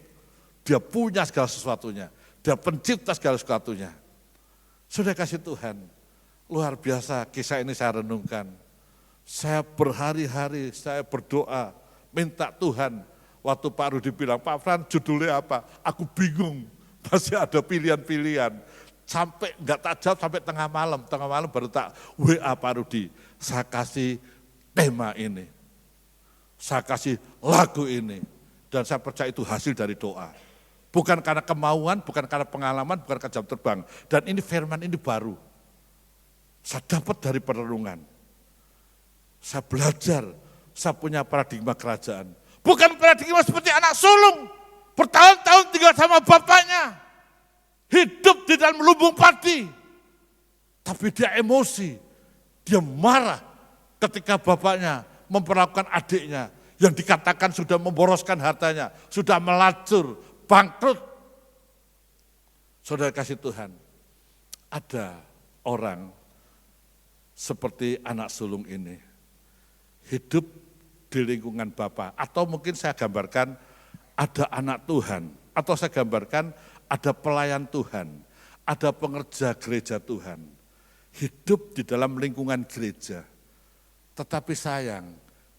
Dia punya segala sesuatunya. Dia pencipta segala sesuatunya. Sudah kasih Tuhan, luar biasa kisah ini saya renungkan. Saya berhari-hari, saya berdoa, minta Tuhan. Waktu Pak Rudi bilang, Pak Fran judulnya apa? Aku bingung, masih ada pilihan-pilihan. Sampai enggak tak jawab sampai tengah malam baru tak WA Pak Rudi. Saya kasih tema ini. Saya kasih lagu ini, dan saya percaya itu hasil dari doa. Bukan karena kemauan, bukan karena pengalaman, bukan karena jam terbang. Dan ini firman ini baru. Saya dapat dari perenungan. Saya belajar, saya punya paradigma kerajaan. Bukan paradigma seperti anak sulung, bertahun-tahun tinggal sama bapaknya. Hidup di dalam lumbung padi. Tapi dia emosi, dia marah ketika bapaknya memperlakukan adiknya yang dikatakan sudah memboroskan hartanya, sudah melacur, bangkrut. Saudara kasih Tuhan, ada orang seperti anak sulung ini, hidup di lingkungan Bapa, atau mungkin saya gambarkan ada anak Tuhan, atau saya gambarkan ada pelayan Tuhan, ada pengerja gereja Tuhan, hidup di dalam lingkungan gereja. Tetapi sayang,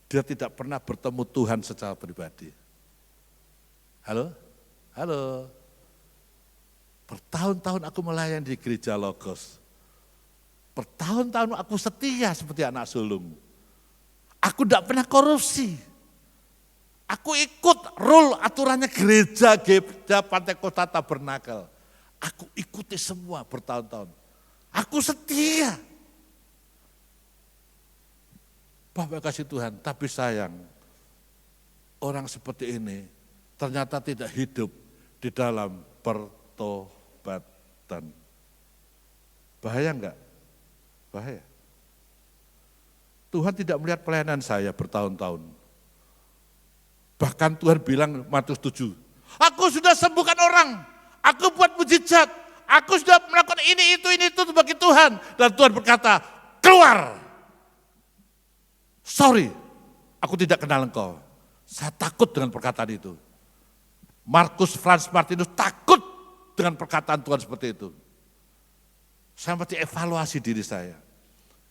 dia tidak pernah bertemu Tuhan secara pribadi. Halo? Halo? Bertahun-tahun aku melayani di gereja Logos. Bertahun-tahun aku setia seperti anak sulung. Aku tidak pernah korupsi. Aku ikut rule aturannya gereja Pantai Kota Tabernakel. Aku ikuti semua bertahun-tahun. Aku setia. Bapak kasih Tuhan, tapi sayang, orang seperti ini ternyata tidak hidup di dalam pertobatan. Bahaya enggak? Bahaya. Tuhan tidak melihat pelayanan saya bertahun-tahun. Bahkan Tuhan bilang Matius 7, aku sudah sembuhkan orang, aku buat mujizat, aku sudah melakukan ini, itu bagi Tuhan. Dan Tuhan berkata, keluar. Sorry, aku tidak kenal engkau. Saya takut dengan perkataan itu. Markus Frans Martinus takut dengan perkataan Tuhan seperti itu. Saya mesti evaluasi diri saya.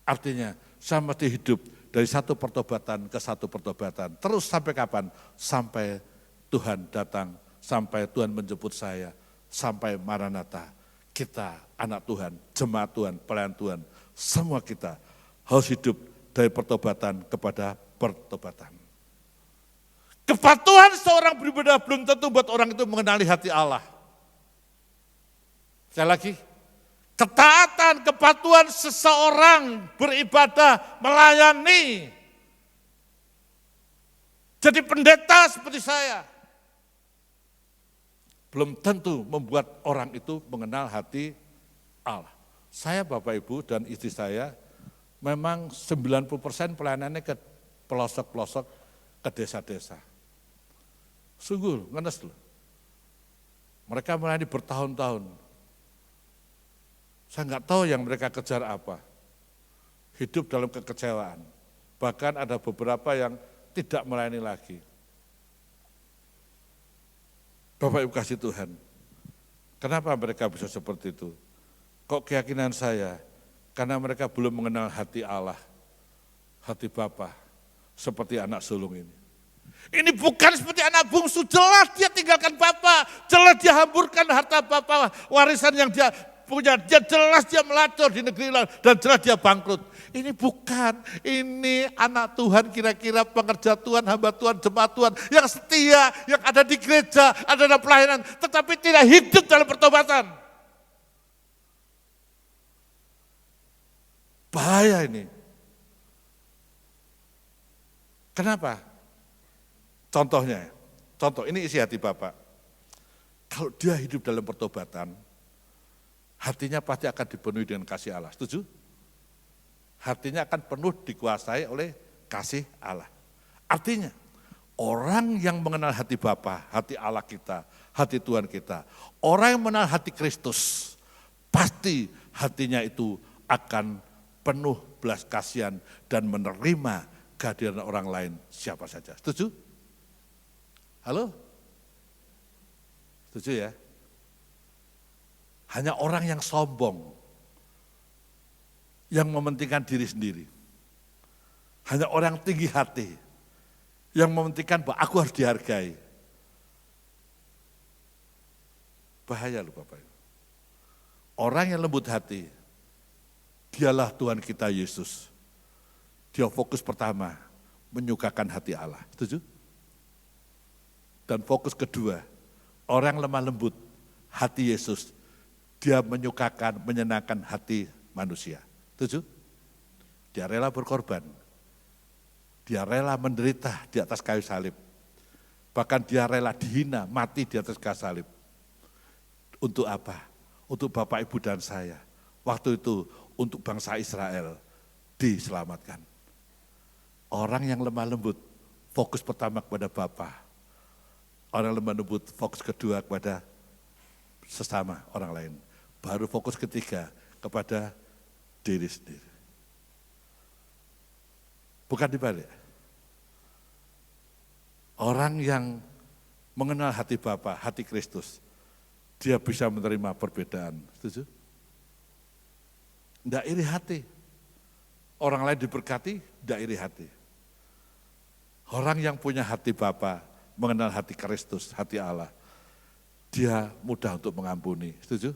Artinya, saya mesti hidup dari satu pertobatan ke satu pertobatan. Terus sampai kapan? Sampai Tuhan datang, sampai Tuhan menjemput saya, sampai Maranatha. Kita, anak Tuhan, jemaat Tuhan, pelayan Tuhan, semua kita harus hidup dari pertobatan kepada pertobatan. Kepatuhan seorang beribadah belum tentu buat orang itu mengenali hati Allah. Sekali lagi, ketaatan, kepatuhan seseorang beribadah, melayani. Jadi pendeta seperti saya. Belum tentu membuat orang itu mengenal hati Allah. Saya, Bapak Ibu dan istri saya, memang 90% pelayanannya ke pelosok-pelosok, ke desa-desa. Sungguh, ngenes loh. Mereka melayani bertahun-tahun. Saya nggak tahu yang mereka kejar apa. Hidup dalam kekecewaan. Bahkan ada beberapa yang tidak melayani lagi. Bapak Ibu kasih Tuhan, kenapa mereka bisa seperti itu? Kok keyakinan saya, karena mereka belum mengenal hati Allah, hati Bapa, seperti anak sulung ini. Ini bukan seperti anak bungsu, jelas dia tinggalkan Bapa, jelas dia hamburkan harta Bapa, warisan yang dia punya, dia jelas dia melacur di negeri lain, dan jelas dia bangkrut. Ini bukan, ini anak Tuhan kira-kira pengerja Tuhan, hamba Tuhan, jemaat Tuhan, yang setia, yang ada di gereja, ada dalam pelayanan, tetapi tidak hidup dalam pertobatan. Bahaya ini. Kenapa? Contoh ini isi hati Bapak. Kalau dia hidup dalam pertobatan, hatinya pasti akan dipenuhi dengan kasih Allah. Setuju? Hatinya akan penuh dikuasai oleh kasih Allah. Artinya, orang yang mengenal hati Bapa, hati Allah kita, hati Tuhan kita, orang yang mengenal hati Kristus, pasti hatinya itu akan penuh belas kasihan dan menerima kehadiran orang lain siapa saja. Setuju? Halo? Setuju ya? Hanya orang yang sombong, yang mementingkan diri sendiri. Hanya orang tinggi hati, yang mementingkan bahwa aku harus dihargai. Bahaya loh Bapak. Orang yang lembut hati, dialah Tuhan kita Yesus. Dia fokus pertama, menyukakan hati Allah. Setuju? Dan fokus kedua, orang lemah lembut, hati Yesus, dia menyukakan, menyenangkan hati manusia. Setuju? Dia rela berkorban, dia rela menderita di atas kayu salib, bahkan dia rela dihina, mati di atas kayu salib. Untuk apa? Untuk Bapak, Ibu, dan saya. Waktu itu untuk bangsa Israel diselamatkan. Orang yang lemah lembut, fokus pertama kepada Bapa. Orang lemah lembut, fokus kedua kepada sesama orang lain. Baru fokus ketiga kepada diri sendiri. Bukan dibalik. Orang yang mengenal hati Bapa, hati Kristus, dia bisa menerima perbedaan. Setuju? Tidak iri hati. Orang lain diberkati, tidak iri hati. Orang yang punya hati Bapa, mengenal hati Kristus, hati Allah, dia mudah untuk mengampuni. Setuju?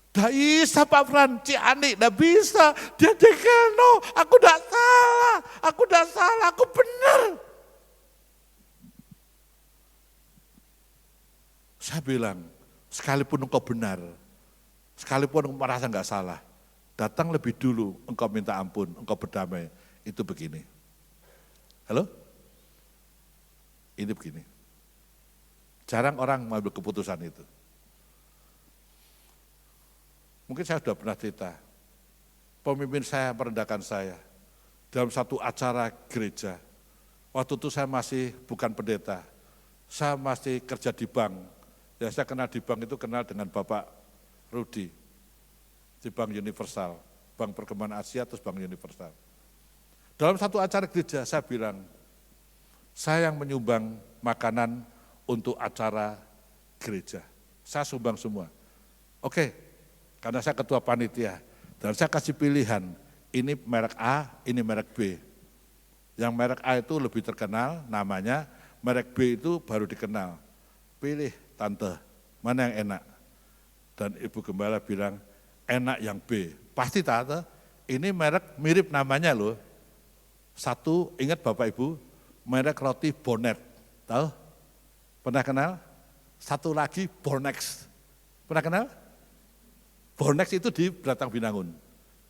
Tidak bisa Pak Fran, Ciani, tidak bisa. Dia dekel, no, aku tidak salah, aku benar. Saya bilang, sekalipun engkau benar, sekalipun engkau merasa enggak salah, datang lebih dulu, engkau minta ampun, engkau berdamai, itu begini. Halo? Ini begini. Jarang orang mengambil keputusan itu. Mungkin saya sudah pernah cerita, pemimpin saya merendahkan saya dalam satu acara gereja. Waktu itu saya masih bukan pendeta, saya masih kerja di bank. Ya saya kenal di bank itu kenal dengan Bapak Rudi, di Bank Universal, Bank Perkembangan Asia terus Bank Universal. Dalam satu acara gereja saya bilang, saya yang menyumbang makanan untuk acara gereja. Saya sumbang semua. Oke, karena saya ketua panitia. Dan saya kasih pilihan, ini merek A, ini merek B. Yang merek A itu lebih terkenal namanya, merek B itu baru dikenal. Pilih tante, mana yang enak? Dan Ibu Gembala bilang, enak yang B. Pasti tante, ini merek mirip namanya loh. Satu, ingat Bapak Ibu, merek roti Bonnet, tahu? Pernah kenal? Satu lagi Bornex, pernah kenal? Bornex itu di Batang Binangun,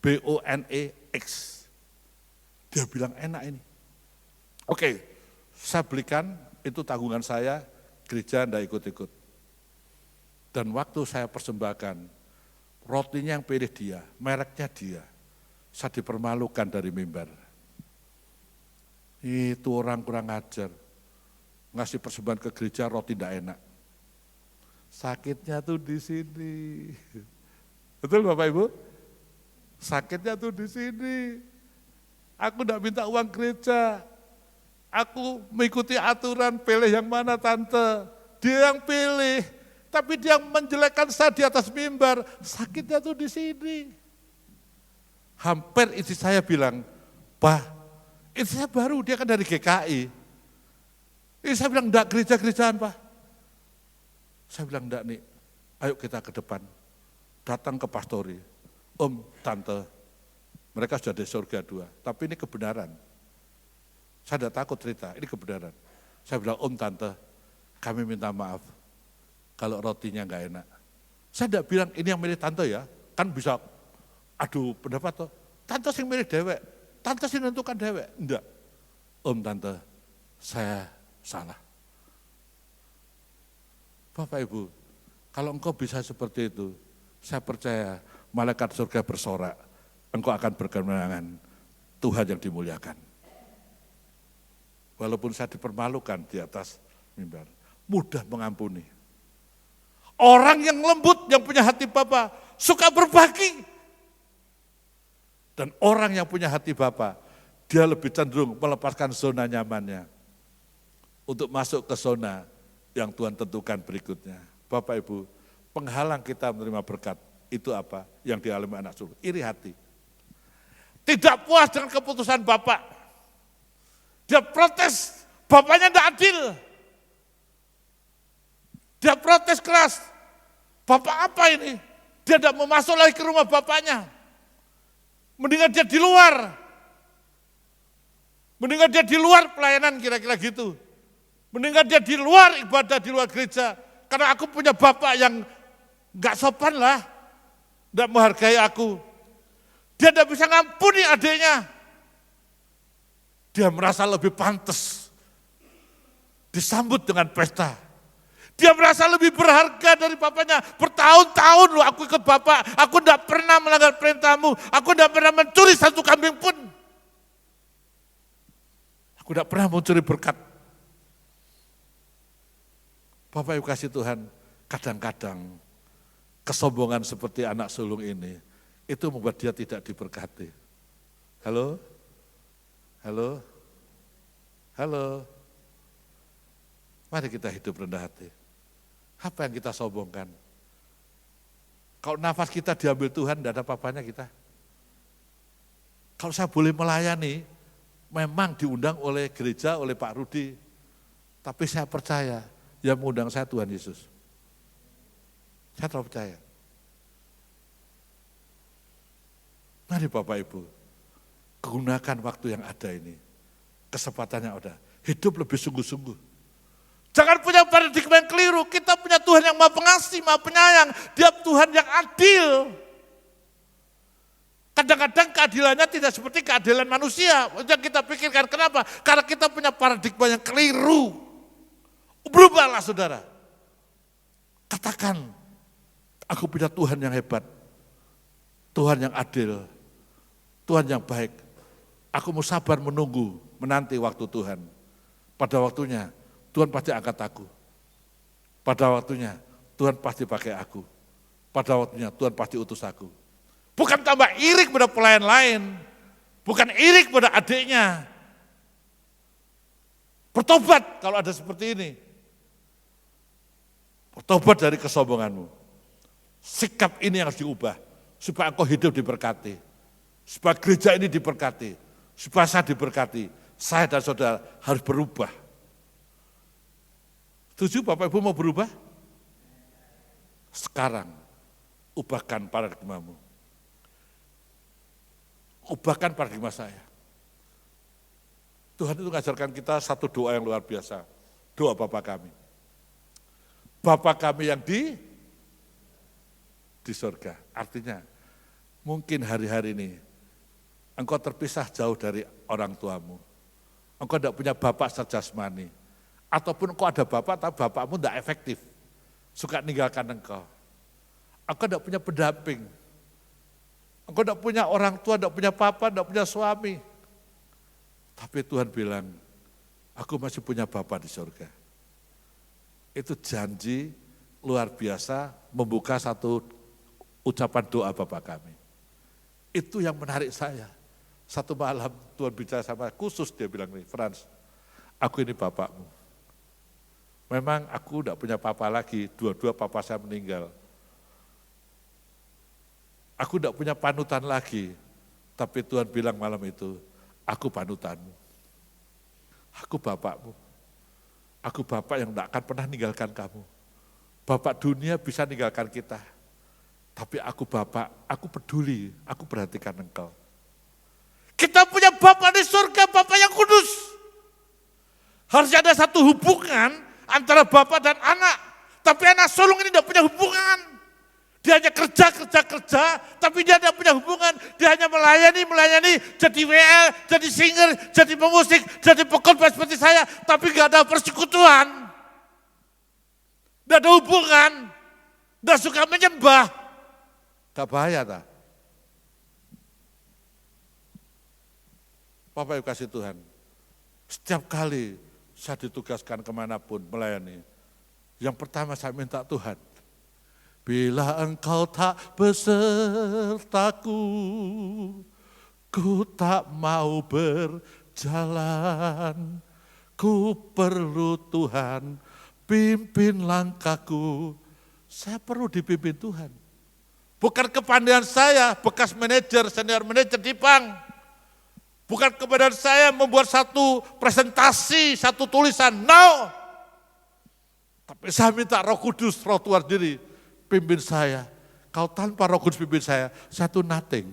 BONEX. Dia bilang enak ini. Oke, saya belikan, itu tanggungan saya, gereja enggak ikut-ikut. Dan waktu saya persembahkan, rotinya yang pilih dia, mereknya dia, saya dipermalukan dari mimbar. Itu orang kurang ajar. ngasih persembahan ke gereja roti tidak enak. Sakitnya tuh di sini. Betul Bapak Ibu? Sakitnya tuh di sini. Aku tidak minta uang gereja. Aku mengikuti aturan, pilih yang mana tante. Dia yang pilih, tapi dia menjelekkan saya di atas mimbar. Sakitnya tuh di sini. Hampir istri saya bilang, Pak, istri saya baru, dia kan dari GKI. Istri saya bilang, enggak gereja-gerejaan Pak. Saya bilang, enggak nih, ayo kita ke depan. Datang ke pastori. Om, tante, mereka sudah di surga 2, tapi ini kebenaran. Saya tidak takut cerita, ini kebenaran. Saya bilang, Om, tante, kami minta maaf kalau rotinya enggak enak. Saya tidak bilang, ini yang milih tante ya, kan bisa adu pendapat toh. Tante sing milih dewek, tante sing menentukan dewek. Enggak, Om, tante, saya salah. Bapak Ibu, kalau engkau bisa seperti itu, saya percaya malaikat surga bersorak, engkau akan berkemenangan, Tuhan yang dimuliakan. Walaupun saya dipermalukan di atas mimbar, mudah mengampuni. Orang yang lembut, yang punya hati Bapa, suka berbagi. Dan orang yang punya hati Bapa, dia lebih cenderung melepaskan zona nyamannya untuk masuk ke zona yang Tuhan tentukan berikutnya. Bapak Ibu, penghalang kita menerima berkat, itu apa? Yang dialami anak sulung, iri hati. Tidak puas dengan keputusan Bapak. Dia protes, bapaknya tidak adil. Dia protes keras, bapak apa ini? Dia tidak mau masuk lagi ke rumah bapaknya. Mendingan dia di luar. Mendingan dia di luar pelayanan kira-kira gitu. Mendingan dia di luar ibadah, di luar gereja. Karena aku punya bapak yang gak sopan lah. Tidak menghargai aku. Dia tidak bisa ngampuni adiknya. Dia merasa lebih pantas disambut dengan pesta. Dia merasa lebih berharga dari bapaknya. Bertahun-tahun loh aku ikut bapak. Aku tidak pernah melanggar perintahmu. Aku tidak pernah mencuri satu kambing pun. Aku tidak pernah mencuri berkat. Bapak Ibu kasih Tuhan, kadang-kadang kesombongan seperti anak sulung ini, itu membuat dia tidak diberkati. Halo? Halo? Halo? Mari kita hidup rendah hati. Apa yang kita sombongkan? Kalau nafas kita diambil Tuhan, tidak ada apa-apanya kita. Kalau saya boleh melayani, memang diundang oleh gereja, oleh Pak Rudi. Tapi saya percaya, yang mengundang saya Tuhan Yesus. Saya terlalu percaya. Mari Bapak Ibu, gunakan waktu yang ada ini. Kesempatannya ada. Hidup lebih sungguh-sungguh. Jangan punya paradigma yang keliru. Kita punya Tuhan yang Maha Pengasih, Maha Penyayang. Dia Tuhan yang adil. Kadang-kadang keadilannya tidak seperti keadilan manusia. Yang kita pikirkan, kenapa? Karena kita punya paradigma yang keliru. Berubahlah saudara. Katakan, aku punya Tuhan yang hebat. Tuhan yang adil. Tuhan yang baik. Aku mau sabar menunggu, menanti waktu Tuhan. Pada waktunya, Tuhan pasti angkat aku. Pada waktunya, Tuhan pasti pakai aku. Pada waktunya, Tuhan pasti utus aku. Bukan tambah iri kepada pelayan lain. Bukan iri kepada adiknya. Bertobat kalau ada seperti ini. Bertobat dari kesombonganmu. Sikap ini yang harus diubah. Supaya engkau hidup diberkati. Supaya gereja ini diberkati. Supaya saya diberkati. Saya dan saudara harus berubah. Setuju Bapak Ibu mau berubah? Sekarang, ubahkan paradigmamu. Ubahkan paradigma saya. Tuhan itu mengajarkan kita satu doa yang luar biasa. Doa Bapa kami. Bapa kami yang di surga. Artinya, mungkin hari-hari ini, engkau terpisah jauh dari orang tuamu. Engkau tidak punya bapak secara jasmani. Ataupun engkau ada bapak, tapi bapakmu tidak efektif. Suka ninggalkan engkau. Engkau tidak punya pendamping. Engkau tidak punya orang tua, tidak punya papa, tidak punya suami. Tapi Tuhan bilang, aku masih punya Bapa di surga. itu janji luar biasa membuka satu ucapan doa Bapa kami. Itu yang menarik saya. Satu malam Tuhan bicara sama khusus, dia bilang nih, Frans, aku ini bapakmu. Memang aku tidak punya papa lagi, dua-dua papa saya meninggal. Aku tidak punya panutan lagi, tapi Tuhan bilang malam itu, aku panutanmu. Aku bapakmu. Aku bapak yang tidak akan pernah meninggalkan kamu. Bapak dunia bisa meninggalkan kita. Tapi aku bapak, aku peduli, aku perhatikan engkau. Kita punya Bapa di surga, Bapa yang kudus. Harusnya ada satu hubungan antara Bapa dan anak. Tapi anak sulung ini tidak punya hubungan. Dia hanya kerja, tapi dia tidak punya hubungan. Dia hanya melayani, jadi WL, jadi singer, jadi pemusik, jadi pengkhotbah seperti saya. Tapi gak ada persekutuan. Tidak ada hubungan. Tidak suka menyembah. Gak bahaya tak? Bapak Ibu kasih Tuhan, setiap kali saya ditugaskan kemanapun melayani, yang pertama saya minta Tuhan, bila engkau tak besertaku, ku tak mau berjalan, ku perlu Tuhan, pimpin langkahku, saya perlu dipimpin Tuhan. Bukan kepandaian saya, bekas manajer, senior manajer di bank. Bukan kepada saya membuat satu presentasi, satu tulisan, no. Tapi saya minta Roh Kudus, Roh Tuhan sendiri, pimpin saya. Kalau tanpa Roh Kudus pimpin saya tuh nothing,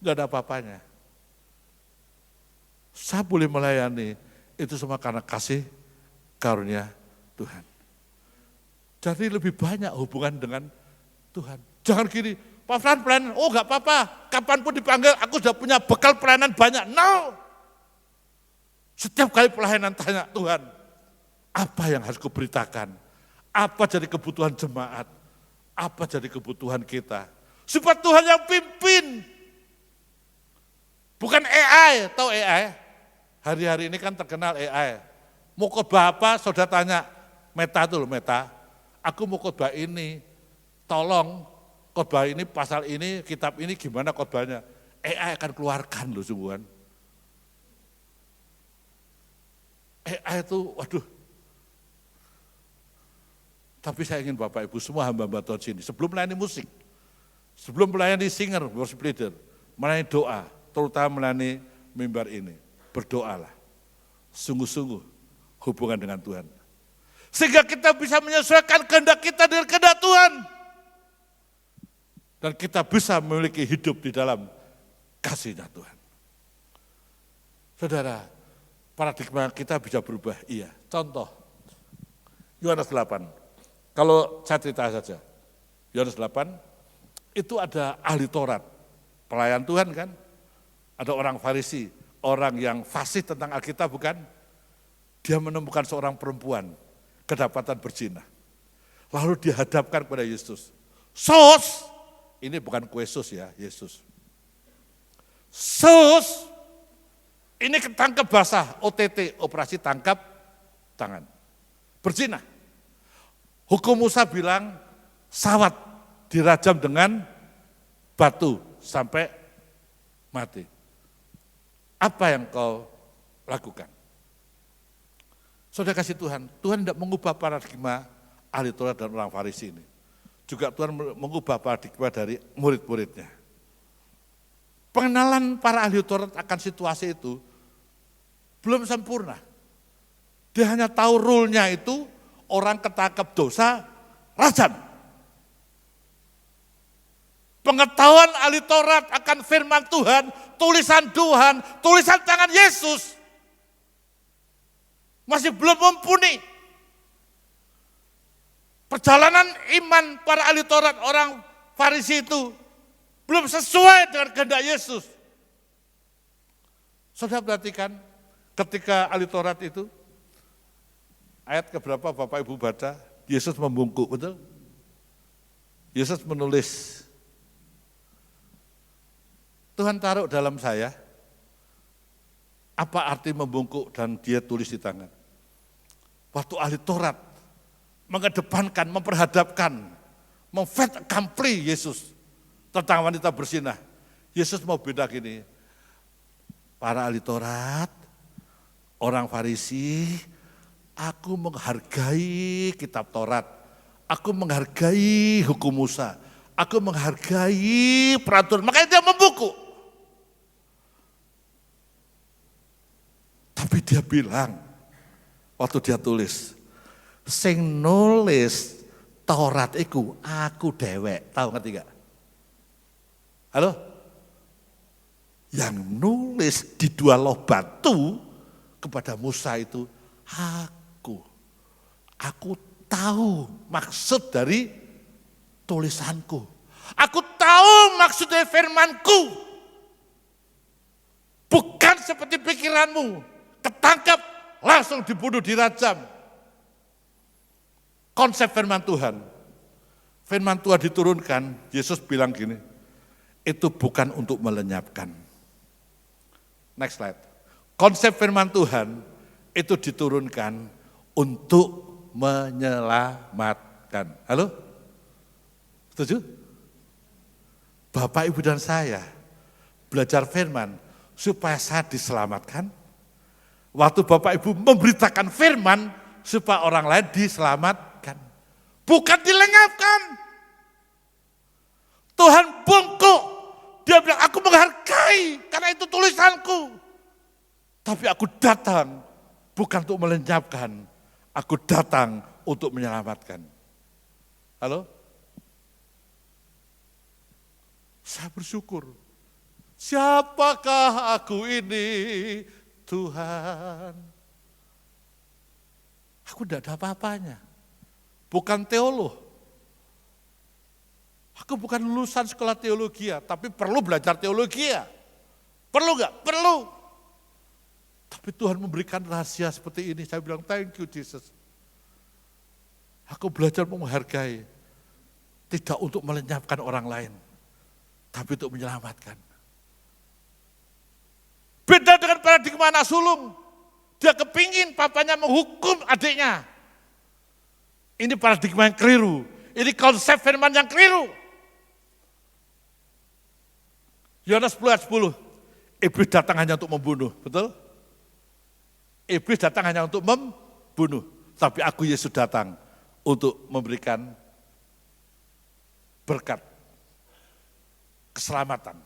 gak ada apa-apanya. Saya boleh melayani, itu semua karena kasih karunia Tuhan. Jadi lebih banyak hubungan dengan Tuhan. Jangan gini, Pak Fran pelayanan, oh gak apa-apa, kapanpun dipanggil, aku sudah punya bekal pelayanan banyak. No! Setiap kali pelayanan tanya, Tuhan, apa yang harus kuberitakan? Apa jadi kebutuhan jemaat? Apa jadi kebutuhan kita? Supaya Tuhan yang pimpin. Bukan AI, tahu AI? Hari-hari ini kan terkenal AI. Mau khotbah apa, saudara tanya, Meta tuh Meta, aku mau khotbah ini, tolong khotbah ini, pasal ini, kitab ini gimana khotbahnya? AI akan keluarkan loh sungguhan. AI itu, waduh. Tapi saya ingin Bapak Ibu semua hamba-hamba Tuhan sini, sebelum melayani musik, sebelum melayani singer, worship leader, melayani doa, terutama melayani mimbar ini, berdoalah. Sungguh-sungguh hubungan dengan Tuhan. Sehingga kita bisa menyesuaikan kehendak kita dengan kehendak Tuhan. Dan kita bisa memiliki hidup di dalam kasih-Nya Tuhan. Saudara, paradigma kita bisa berubah, iya. Contoh, Yohanes 8. Kalau saya cerita saja, Yohanes 8, itu ada ahli Taurat, pelayan Tuhan kan. Ada orang Farisi, orang yang fasih tentang Alkitab bukan? Dia menemukan seorang perempuan, kedapatan berzina. Lalu dihadapkan kepada Yesus. Sos! Ini bukan kue sus ya, Yesus. Sus, ini ketangkep basah, OTT, operasi tangkap tangan. Berzina. Hukum Musa bilang, sawat dirajam dengan batu sampai mati. Apa yang kau lakukan? Saudara kasih Tuhan tidak mengubah paradigma ahli Taurat dan orang Farisi ini. Juga Tuhan mengubah paradigma dari murid-muridnya. Pengenalan para ahli Taurat akan situasi itu belum sempurna. Dia hanya tahu rule-nya itu, orang ketangkep dosa, rajam. Pengetahuan ahli Taurat akan firman Tuhan, tulisan tangan Yesus, masih belum mumpuni. Perjalanan iman para ahli Taurat, orang Farisi itu belum sesuai dengan kehendak Yesus. Saudara perhatikan ketika ahli Taurat itu, ayat keberapa Bapak Ibu baca, Yesus membungkuk, betul? Yesus menulis, Tuhan taruh dalam saya, apa arti membungkuk dan dia tulis di tangan. Waktu ahli Taurat mengedepankan, memperhadapkan, memfet accompli Yesus tentang wanita bersinah. Yesus mau beda gini, para ahli Taurat, orang Farisi, aku menghargai kitab Taurat, aku menghargai hukum Musa, aku menghargai peraturan, makanya dia membuku. Tapi dia bilang, waktu dia tulis, sing nulis Taurat iku aku dewek, tahu ngerti gak? Halo? Yang nulis di dua loh batu kepada Musa itu aku. Aku tahu maksud dari tulisanku. Aku tahu maksud dari firmanku. Bukan seperti pikiranmu. Ketangkap, langsung dibunuh, dirajam. Konsep firman Tuhan. Firman Tuhan diturunkan, Yesus bilang gini, itu bukan untuk melenyapkan. Next slide. Konsep firman Tuhan itu diturunkan untuk menyelamatkan. Halo? Setuju? Bapak, Ibu, dan saya belajar firman supaya saya diselamatkan. Waktu Bapak Ibu memberitakan firman supaya orang lain diselamatkan. Bukan dilenyapkan. Tuhan bungkuk. Dia bilang, aku menghargai karena itu tulisanku. Tapi aku datang bukan untuk melenyapkan. Aku datang untuk menyelamatkan. Halo? Saya bersyukur. Siapakah aku ini, Tuhan? Aku tidak ada apa-apanya. Bukan teolog. Aku bukan lulusan sekolah teologi, tapi perlu belajar teologi. Perlu gak? Perlu. Tapi Tuhan memberikan rahasia seperti ini. Saya bilang, thank you Jesus. Aku belajar menghargai. Tidak untuk melenyapkan orang lain. Tapi untuk menyelamatkan. Beda dengan paradigma anak sulung. Dia kepingin papanya menghukum adiknya. Ini paradigma yang keliru. Ini konsep firman yang keliru. Yohanes 10 ayat 10. Iblis datang hanya untuk membunuh. Betul? Iblis datang hanya untuk membunuh. Tapi aku Yesus datang untuk memberikan berkat. Keselamatan.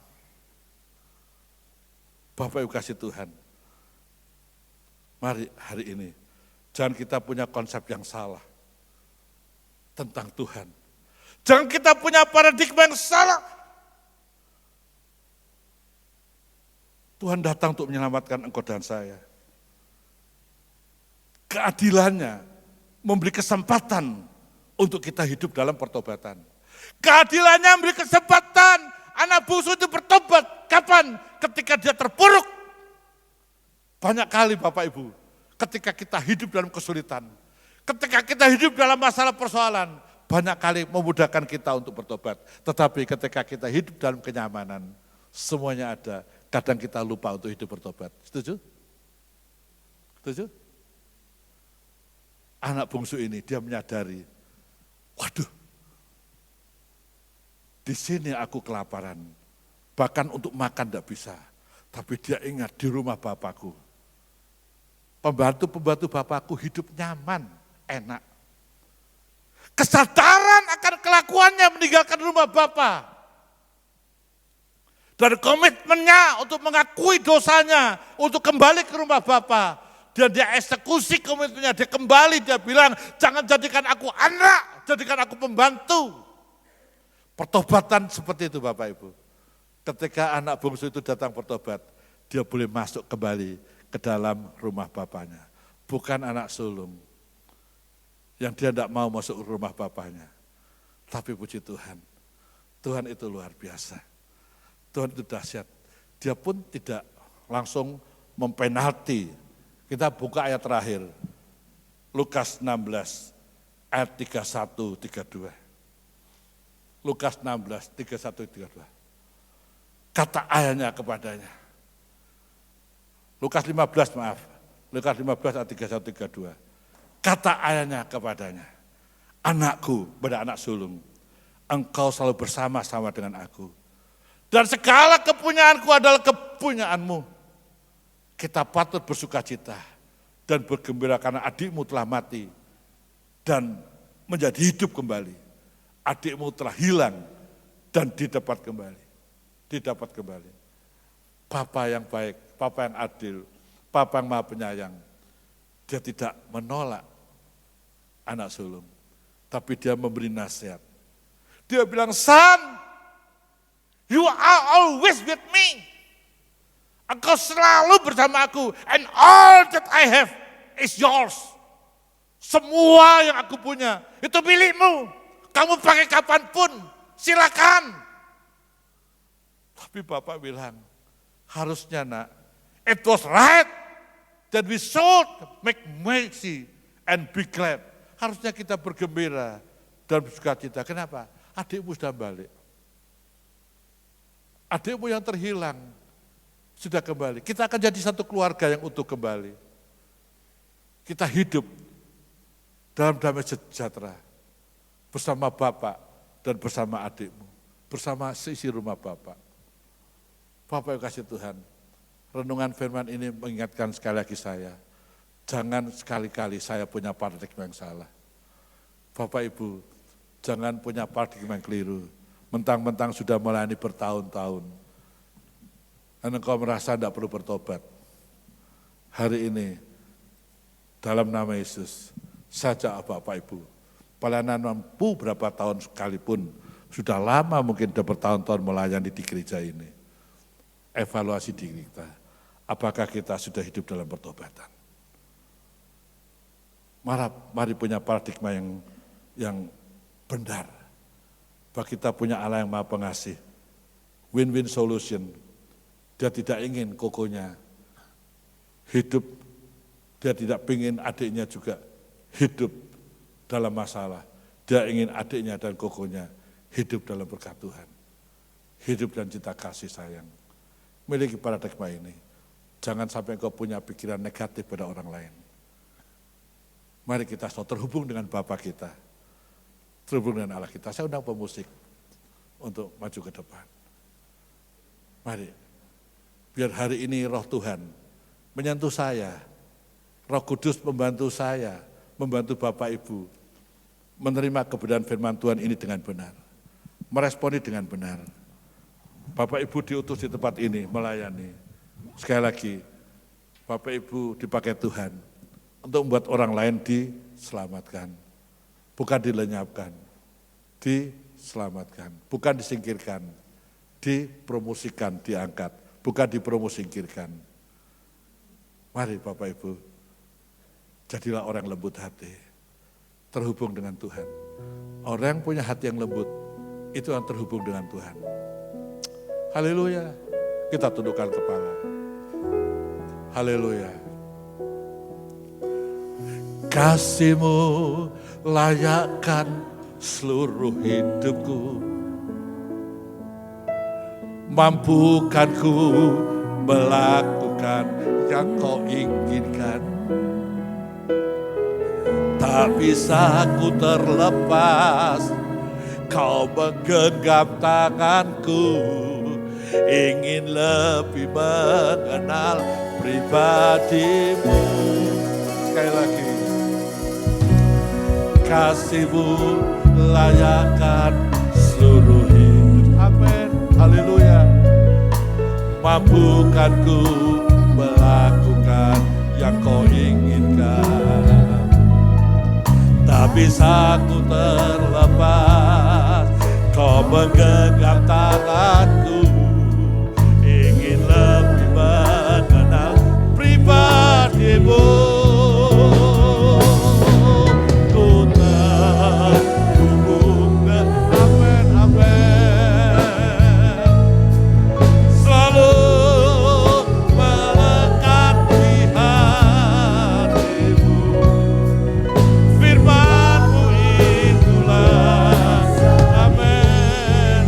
Bapak Ibu kasih Tuhan. Mari hari ini. Jangan kita punya konsep yang salah. Tentang Tuhan. Jangan kita punya paradigma yang salah. Tuhan datang untuk menyelamatkan engkau dan saya. Keadilannya memberi kesempatan untuk kita hidup dalam pertobatan. Keadilannya memberi kesempatan anak bungsu itu bertobat. Kapan? Ketika dia terpuruk. Banyak kali Bapak Ibu, ketika kita hidup dalam kesulitan, ketika kita hidup dalam masalah persoalan, banyak kali memudahkan kita untuk bertobat. Tetapi ketika kita hidup dalam kenyamanan, semuanya ada. Kadang kita lupa untuk hidup bertobat. Setuju? Setuju? Anak bungsu ini dia menyadari, waduh, di sini aku kelaparan. Bahkan untuk makan tidak bisa. Tapi dia ingat di rumah Bapakku. Pembantu-pembantu Bapakku hidup nyaman, enak. Kesadaran akan kelakuannya meninggalkan rumah Bapa. Dan komitmennya untuk mengakui dosanya, untuk kembali ke rumah Bapa. Dan dia eksekusi komitmennya, dia kembali, dia bilang, jangan jadikan aku anak, jadikan aku pembantu. Pertobatan seperti itu Bapak Ibu. Ketika anak bungsu itu datang bertobat, dia boleh masuk kembali ke dalam rumah bapaknya. Bukan anak sulung yang dia tidak mau masuk ke rumah bapaknya. Tapi puji Tuhan, Tuhan itu luar biasa. Tuhan itu dahsyat. Dia pun tidak langsung mempenalti. Kita buka ayat terakhir. Lukas 16 ayat 31, 32. Lukas 16, 31, 32. Kata ayahnya kepadanya. Lukas 15 maaf. Lukas 15 ayat 31, 32. Kata ayahnya kepadanya. anakku, pada anak sulung, engkau selalu bersama-sama dengan aku. Dan segala kepunyaanku adalah kepunyaanmu. Kita patut bersuka cita dan bergembira karena adikmu telah mati dan menjadi hidup kembali. Adikmu telah hilang dan didapat kembali. Didapat kembali. Bapa yang baik, Bapa yang adil, Bapa yang maha penyayang. Dia tidak menolak anak sulung, tapi dia memberi nasihat. Dia bilang, son, you are always with me. Engkau selalu bersama aku, and all that I have is yours. Semua yang aku punya, itu milikmu. Kamu pakai kapanpun, silakan. Tapi Bapak bilang, harusnya nak, it was right that we should make mercy and be glad. Harusnya kita bergembira dan bersuka cita. Kenapa? Adikmu sudah balik. Adikmu yang terhilang sudah kembali. Kita akan jadi satu keluarga yang utuh kembali. Kita hidup dalam damai sejahtera bersama Bapak dan bersama adikmu, bersama seisi rumah Bapak. Bapak yang kasih Tuhan, renungan firman ini mengingatkan sekali lagi saya, jangan sekali-kali saya punya paradigma yang salah. Bapak Ibu, jangan punya paradigma yang keliru, mentang-mentang sudah melayani bertahun-tahun, dan engkau merasa tidak perlu bertobat. Hari ini, dalam nama Yesus, saja Bapak Ibu, pelayanan mampu berapa tahun sekalipun, sudah lama mungkin sudah bertahun-tahun melayani di gereja ini. Evaluasi diri kita, apakah kita sudah hidup dalam pertobatan? Mari punya paradigma yang benar. Bahwa kita punya Allah yang maha pengasih, win-win solution. Dia tidak ingin kokonya hidup, dia tidak ingin adiknya juga hidup dalam masalah. Dia ingin adiknya dan kokonya hidup dalam berkat Tuhan. Hidup dan cinta kasih sayang. Miliki paradigma ini. Jangan sampai engkau punya pikiran negatif pada orang lain. Mari kita selalu terhubung dengan Bapa kita. Terhubung dengan Allah kita. Saya undang pemusik untuk maju ke depan. Mari. Biar hari ini roh Tuhan menyentuh saya. Roh Kudus membantu saya, membantu Bapak Ibu. Menerima kebenaran firman Tuhan ini dengan benar. Meresponi dengan benar. Bapak Ibu diutus di tempat ini melayani. Sekali lagi, Bapak Ibu dipakai Tuhan untuk membuat orang lain diselamatkan. Bukan dilenyapkan, diselamatkan. Bukan disingkirkan, dipromosikan, diangkat. Bukan dipromosingkirkan. Mari Bapak Ibu, jadilah orang lembut hati, terhubung dengan Tuhan. Orang yang punya hati yang lembut, itu yang terhubung dengan Tuhan. Haleluya, kita tundukkan kepala. Haleluya. Kasih-Mu layakkan seluruh hidupku. Mampukan ku melakukan yang Kau inginkan. Tak bisa ku terlepas, Kau menggenggam tanganku. Ingin lebih mengenal pribadi-Mu. Sekali lagi. Kasih-Mu layakkan seluruh hidup. Amin. Haleluya. Mampukan ku melakukan yang Kau inginkan. Tak bisa ku terlepas, Kau menggenggam tanganku. Ingin lebih mengenal pribadi-Mu. Amen.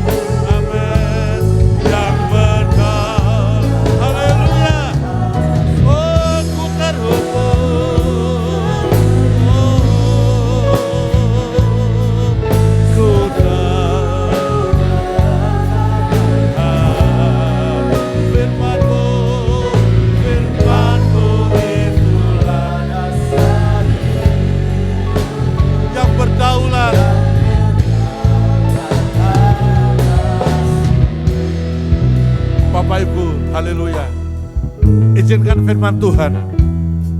firman Tuhan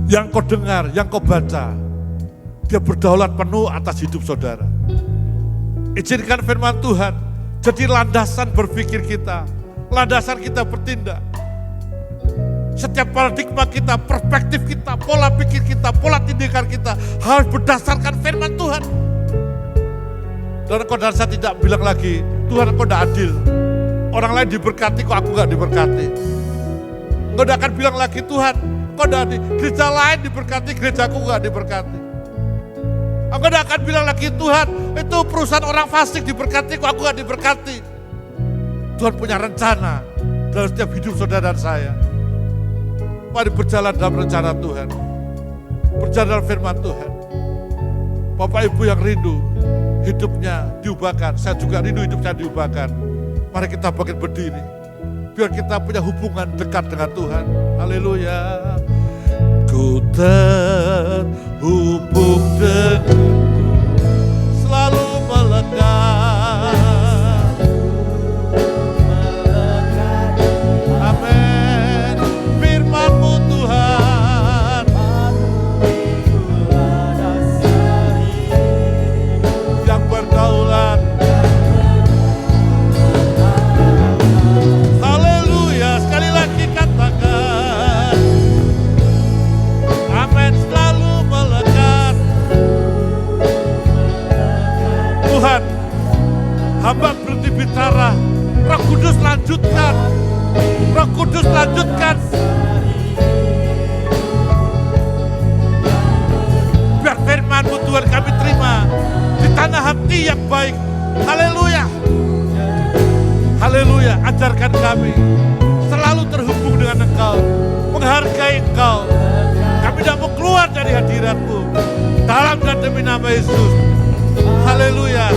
yang kau dengar, yang kau baca, dia berdaulat penuh atas hidup saudara. Izinkan firman Tuhan jadi landasan berpikir kita, landasan kita bertindak. Setiap paradigma kita, perspektif kita, pola pikir kita, pola tindakan kita harus berdasarkan firman Tuhan. Dan engkau dan saya tidak bilang lagi, Tuhan engkau tidak adil. Orang lain diberkati kok aku gak diberkati. Engkau tidak akan bilang lagi, Tuhan engkau tidak adil. Gereja lain diberkati, gerejaku gak diberkati. Engkau tidak akan bilang lagi, Tuhan itu perusahaan orang fasik diberkati kok aku gak diberkati. Tuhan punya rencana dalam setiap hidup saudara dan saya. Mari berjalan dalam rencana Tuhan. Berjalan dalam firman Tuhan. Bapak Ibu yang rindu hidupnya diubahkan. Saya juga rindu hidup saya diubahkan. Mari kita bangkit berdiri. Biar kita punya hubungan dekat dengan Tuhan. Haleluya. Ku terhubung denganmu, selalu melekat. Amin. Firman-Mu Tuhan yang berdaulat. Haleluya. Sekali lagi katakan. Amin. Selalu melekat. Tuhan, hamba berhenti bicara. Roh Kudus lanjutkan. Roh Kudus lanjutkan. Biar firman-Mu Tuhan kami terima di tanah hati yang baik. Haleluya. Haleluya. Ajarkan kami selalu terhubung dengan Engkau, menghargai Engkau. Kami tidak mau keluar dari hadirat-Mu. Dalam dan demi nama Yesus. Haleluya.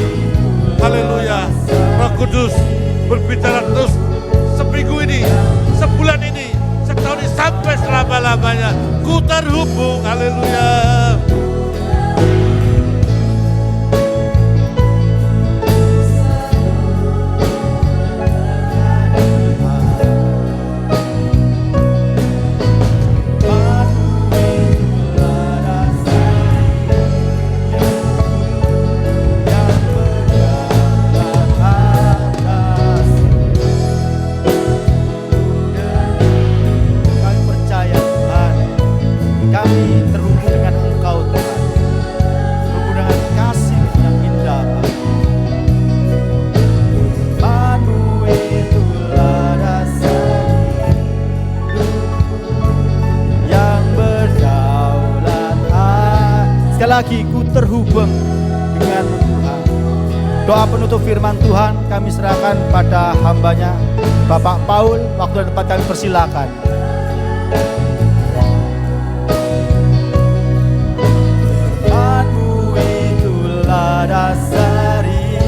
Haleluya. Roh Kudus berbicara terus seminggu ini, sebulan ini, setahun ini, sampai selama-lamanya. Ku terhubung. Haleluya. Lagi ku terhubung dengan Tuhan. Doa penutup firman Tuhan kami serahkan pada hambanya Bapak Paul. Waktu dan tempat kami persilakan. Firman-Mu itulah dasari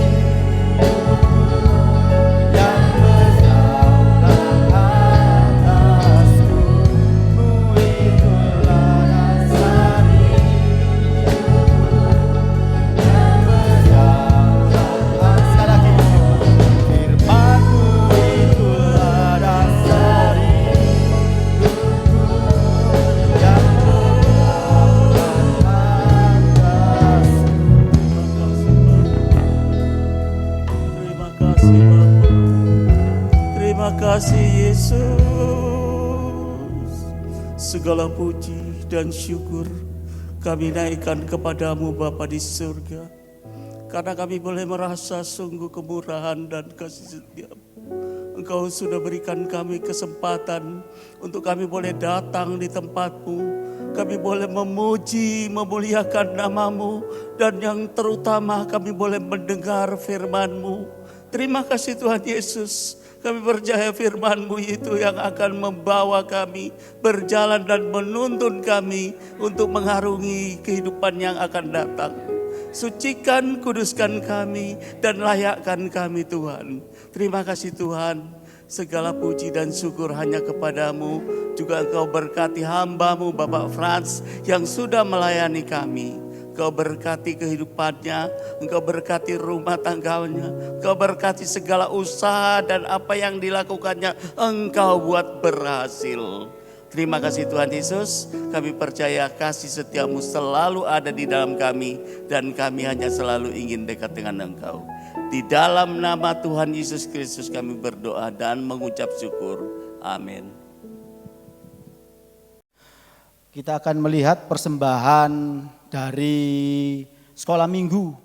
yang berdaulat atasku. Mu itulah dasari. Terima kasih Yesus. Segala puji dan syukur kami naikkan kepadamu Bapa di surga. Karena kami boleh merasa sungguh kemurahan dan kasih setia-Mu. Engkau sudah berikan kami kesempatan untuk kami boleh datang di tempat-Mu. Kami boleh memuji, memuliakan nama-Mu. Dan yang terutama kami boleh mendengar firman-Mu. Terima kasih Tuhan Yesus. Kami percaya firman-Mu itu yang akan membawa kami berjalan dan menuntun kami untuk mengarungi kehidupan yang akan datang. Sucikan, kuduskan kami dan layakkan kami Tuhan. Terima kasih Tuhan. Segala puji dan syukur hanya kepadamu. Juga Engkau berkati hamba-Mu Bapak Frans yang sudah melayani kami. Engkau berkati kehidupannya, Engkau berkati rumah tangganya, Engkau berkati segala usaha dan apa yang dilakukannya, Engkau buat berhasil. Terima kasih Tuhan Yesus, kami percaya kasih setiamu selalu ada di dalam kami dan kami hanya selalu ingin dekat dengan Engkau. Di dalam nama Tuhan Yesus Kristus kami berdoa dan mengucap syukur. Amin. Kita akan melihat persembahan dari sekolah minggu.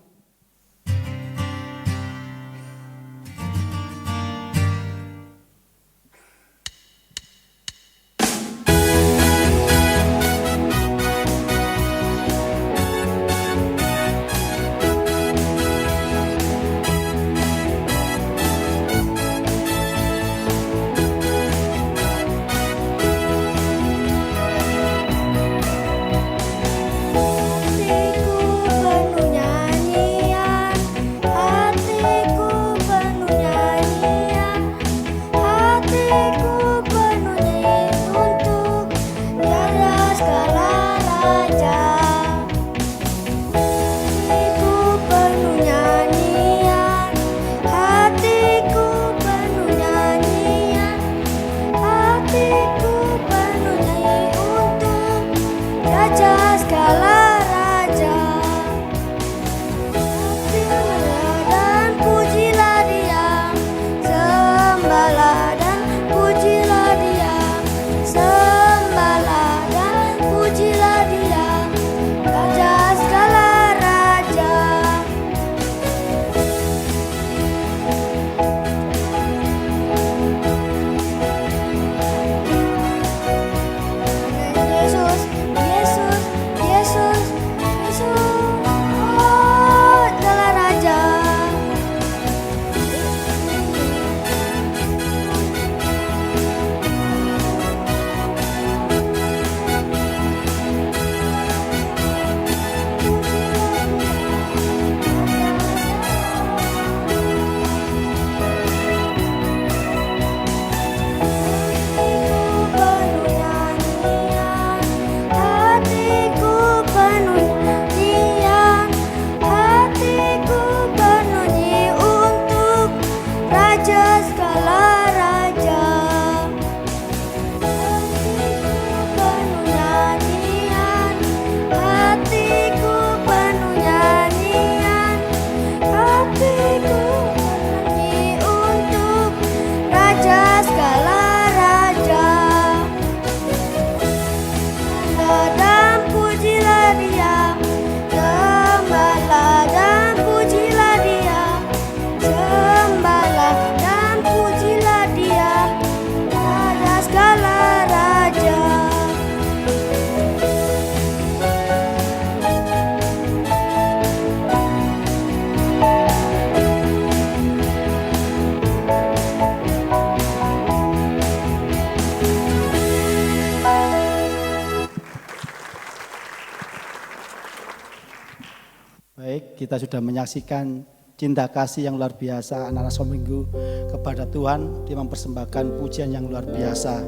Kita sudah menyaksikan cinta kasih yang luar biasa anak-anak sekolah minggu kepada Tuhan. Dia mempersembahkan pujian yang luar biasa.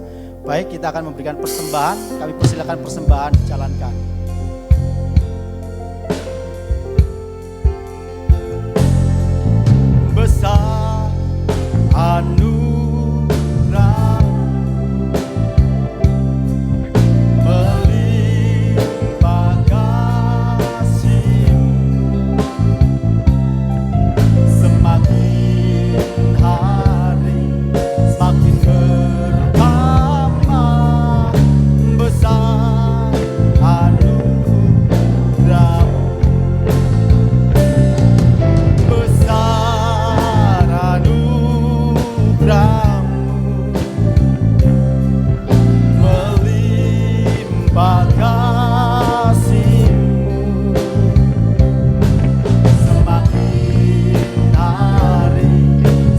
Baik, kita akan memberikan persembahan. Kami persilakan persembahan dijalankan. Besar anugerah melimpah kasih-Mu, semakin hari semakin bertambah besar anugerah-Mu. Besar anugerah-Mu melimpah kasih-Mu, semakin hari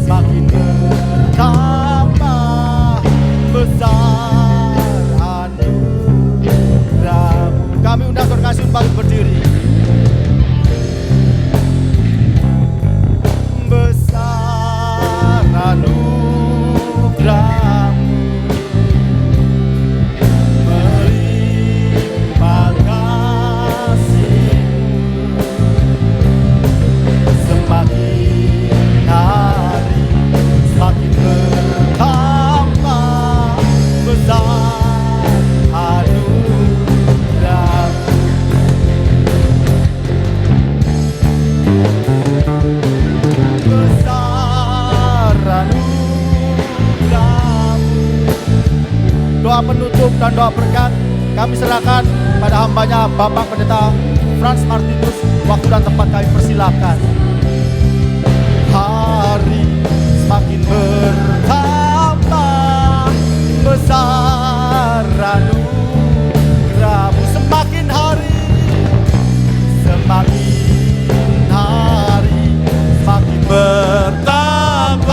semakin bertambah besar anugerah-Mu. Kami undang saudara kasih bangkit berdiri. Besar anugerah-Mu melimpah kasih-Mu, semakin hari semakin bertambah besar dengan doa berkat, kami serahkan pada hambanya Bapak Pendeta Frans Martinus. Waktu dan tempat kami persilakan. Hari semakin bertambah besar anugerahmu, semakin hari semakin bertambah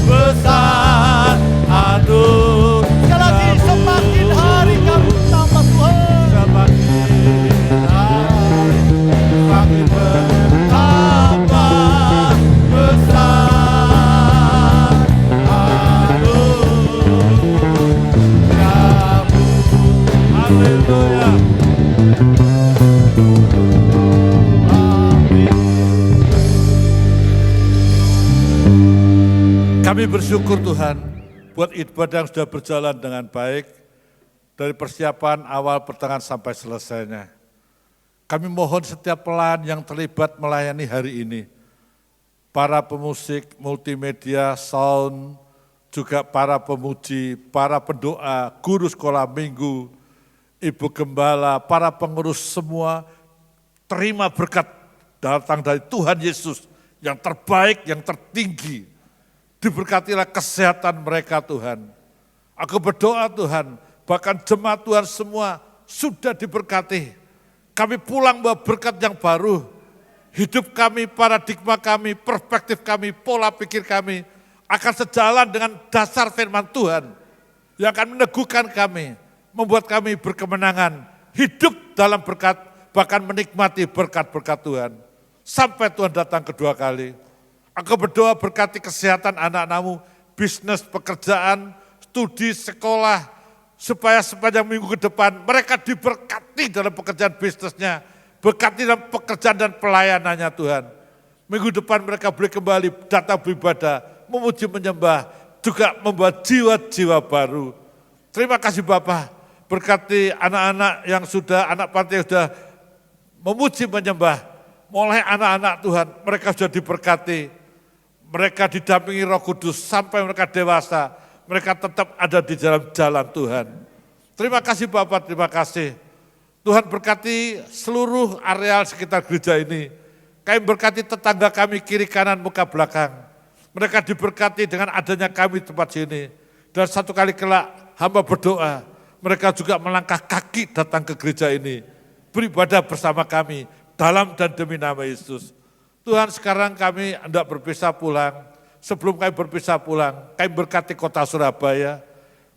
besar anugerahmu. Sekali lagi, semakin hari kami bertambah Tuhan, semakin bertambah besar anugerahmu. Haleluya. Kami bersyukur Tuhan buat ibadah yang sudah berjalan dengan baik dari persiapan awal, pertengahan sampai selesainya. Kami mohon setiap pelayan yang terlibat melayani hari ini, para pemusik, multimedia, sound, juga para pemuji, para pendoa, guru sekolah minggu, ibu gembala, para pengurus semua, terima berkat datang dari Tuhan Yesus yang terbaik, yang tertinggi. Diberkatilah kesehatan mereka Tuhan. Aku berdoa Tuhan, bahkan jemaat Tuhan semua sudah diberkati. Kami pulang bawa berkat yang baru. Hidup kami, paradigma kami, perspektif kami, pola pikir kami akan sejalan dengan dasar firman Tuhan yang akan meneguhkan kami, membuat kami berkemenangan, hidup dalam berkat, bahkan menikmati berkat-berkat Tuhan. Sampai Tuhan datang kedua kali. Aku berdoa berkati kesehatan anak-anakmu, bisnis, pekerjaan, studi, sekolah, supaya sepanjang minggu ke depan mereka diberkati dalam pekerjaan bisnisnya, berkati dalam pekerjaan dan pelayanannya Tuhan. Minggu depan mereka boleh kembali datang beribadah, memuji menyembah, juga membuat jiwa-jiwa baru. Terima kasih Bapak, berkati anak-anak yang sudah, anak panti yang sudah memuji menyembah, mulai anak-anak Tuhan, mereka sudah diberkati. Mereka didampingi Roh Kudus sampai mereka dewasa, mereka tetap ada di dalam jalan Tuhan. Terima kasih Bapak, terima kasih. Tuhan berkati seluruh areal sekitar gereja ini. Kami berkati tetangga kami kiri kanan muka belakang. Mereka diberkati dengan adanya kami di tempat sini. Dan satu kali kelak hamba berdoa, mereka juga melangkah kaki datang ke gereja ini. Beribadah bersama kami dalam dan demi nama Yesus. Tuhan, sekarang kami hendak berpisah pulang. Sebelum kami berpisah pulang, kami berkati kota Surabaya,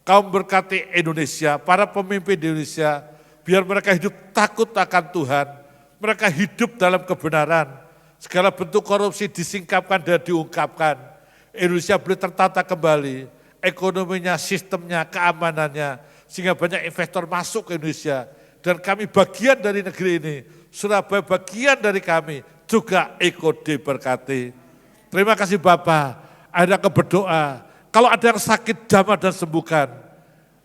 kau berkati Indonesia, para pemimpin di Indonesia, biar mereka hidup takut akan Tuhan, mereka hidup dalam kebenaran, segala bentuk korupsi disingkapkan dan diungkapkan, Indonesia boleh tertata kembali, ekonominya, sistemnya, keamanannya, sehingga banyak investor masuk ke Indonesia, dan kami bagian dari negeri ini, Surabaya bagian dari kami, juga ikut diberkati. Terima kasih Bapak, ada berdoa. Kalau ada yang sakit jamah dan sembuhkan,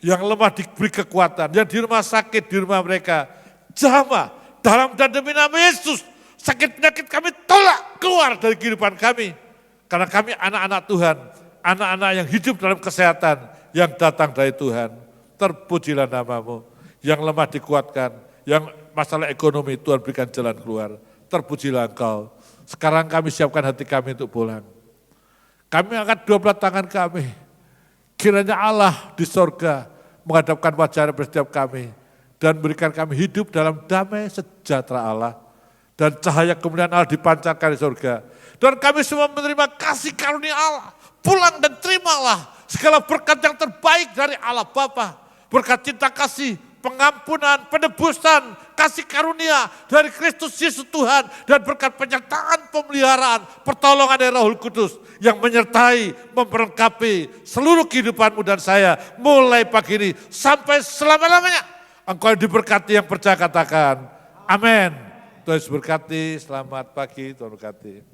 yang lemah diberi kekuatan, yang di rumah sakit, di rumah mereka, jamah dalam dan demi nama Yesus. Sakit penyakit kami tolak keluar dari kehidupan kami. Karena kami anak-anak Tuhan, anak-anak yang hidup dalam kesehatan, yang datang dari Tuhan. Terpujilah namamu, yang lemah dikuatkan, yang masalah ekonomi Tuhan berikan jalan keluar. Terpujilah Engkau. Sekarang kami siapkan hati kami untuk pulang. Kami angkat dua belah tangan kami. Kiranya Allah di sorga menghadapkan wajahnya pada setiap kami. Dan berikan kami hidup dalam damai sejahtera Allah. Dan cahaya kemuliaan Allah dipancarkan di sorga. Dan kami semua menerima kasih karunia Allah. Pulang dan terimalah segala berkat yang terbaik dari Allah Bapa. Berkat cinta kasih, pengampunan, penebusan, kasih karunia dari Kristus Yesus Tuhan, dan berkat penyertaan, pemeliharaan, pertolongan dari Roh Kudus yang menyertai, memperlengkapi seluruh kehidupanmu dan saya mulai pagi ini sampai selama-lamanya. Engkau yang diberkati, yang percaya katakan amin. Tuhan Yesus berkati, selamat pagi, Tuhan berkati.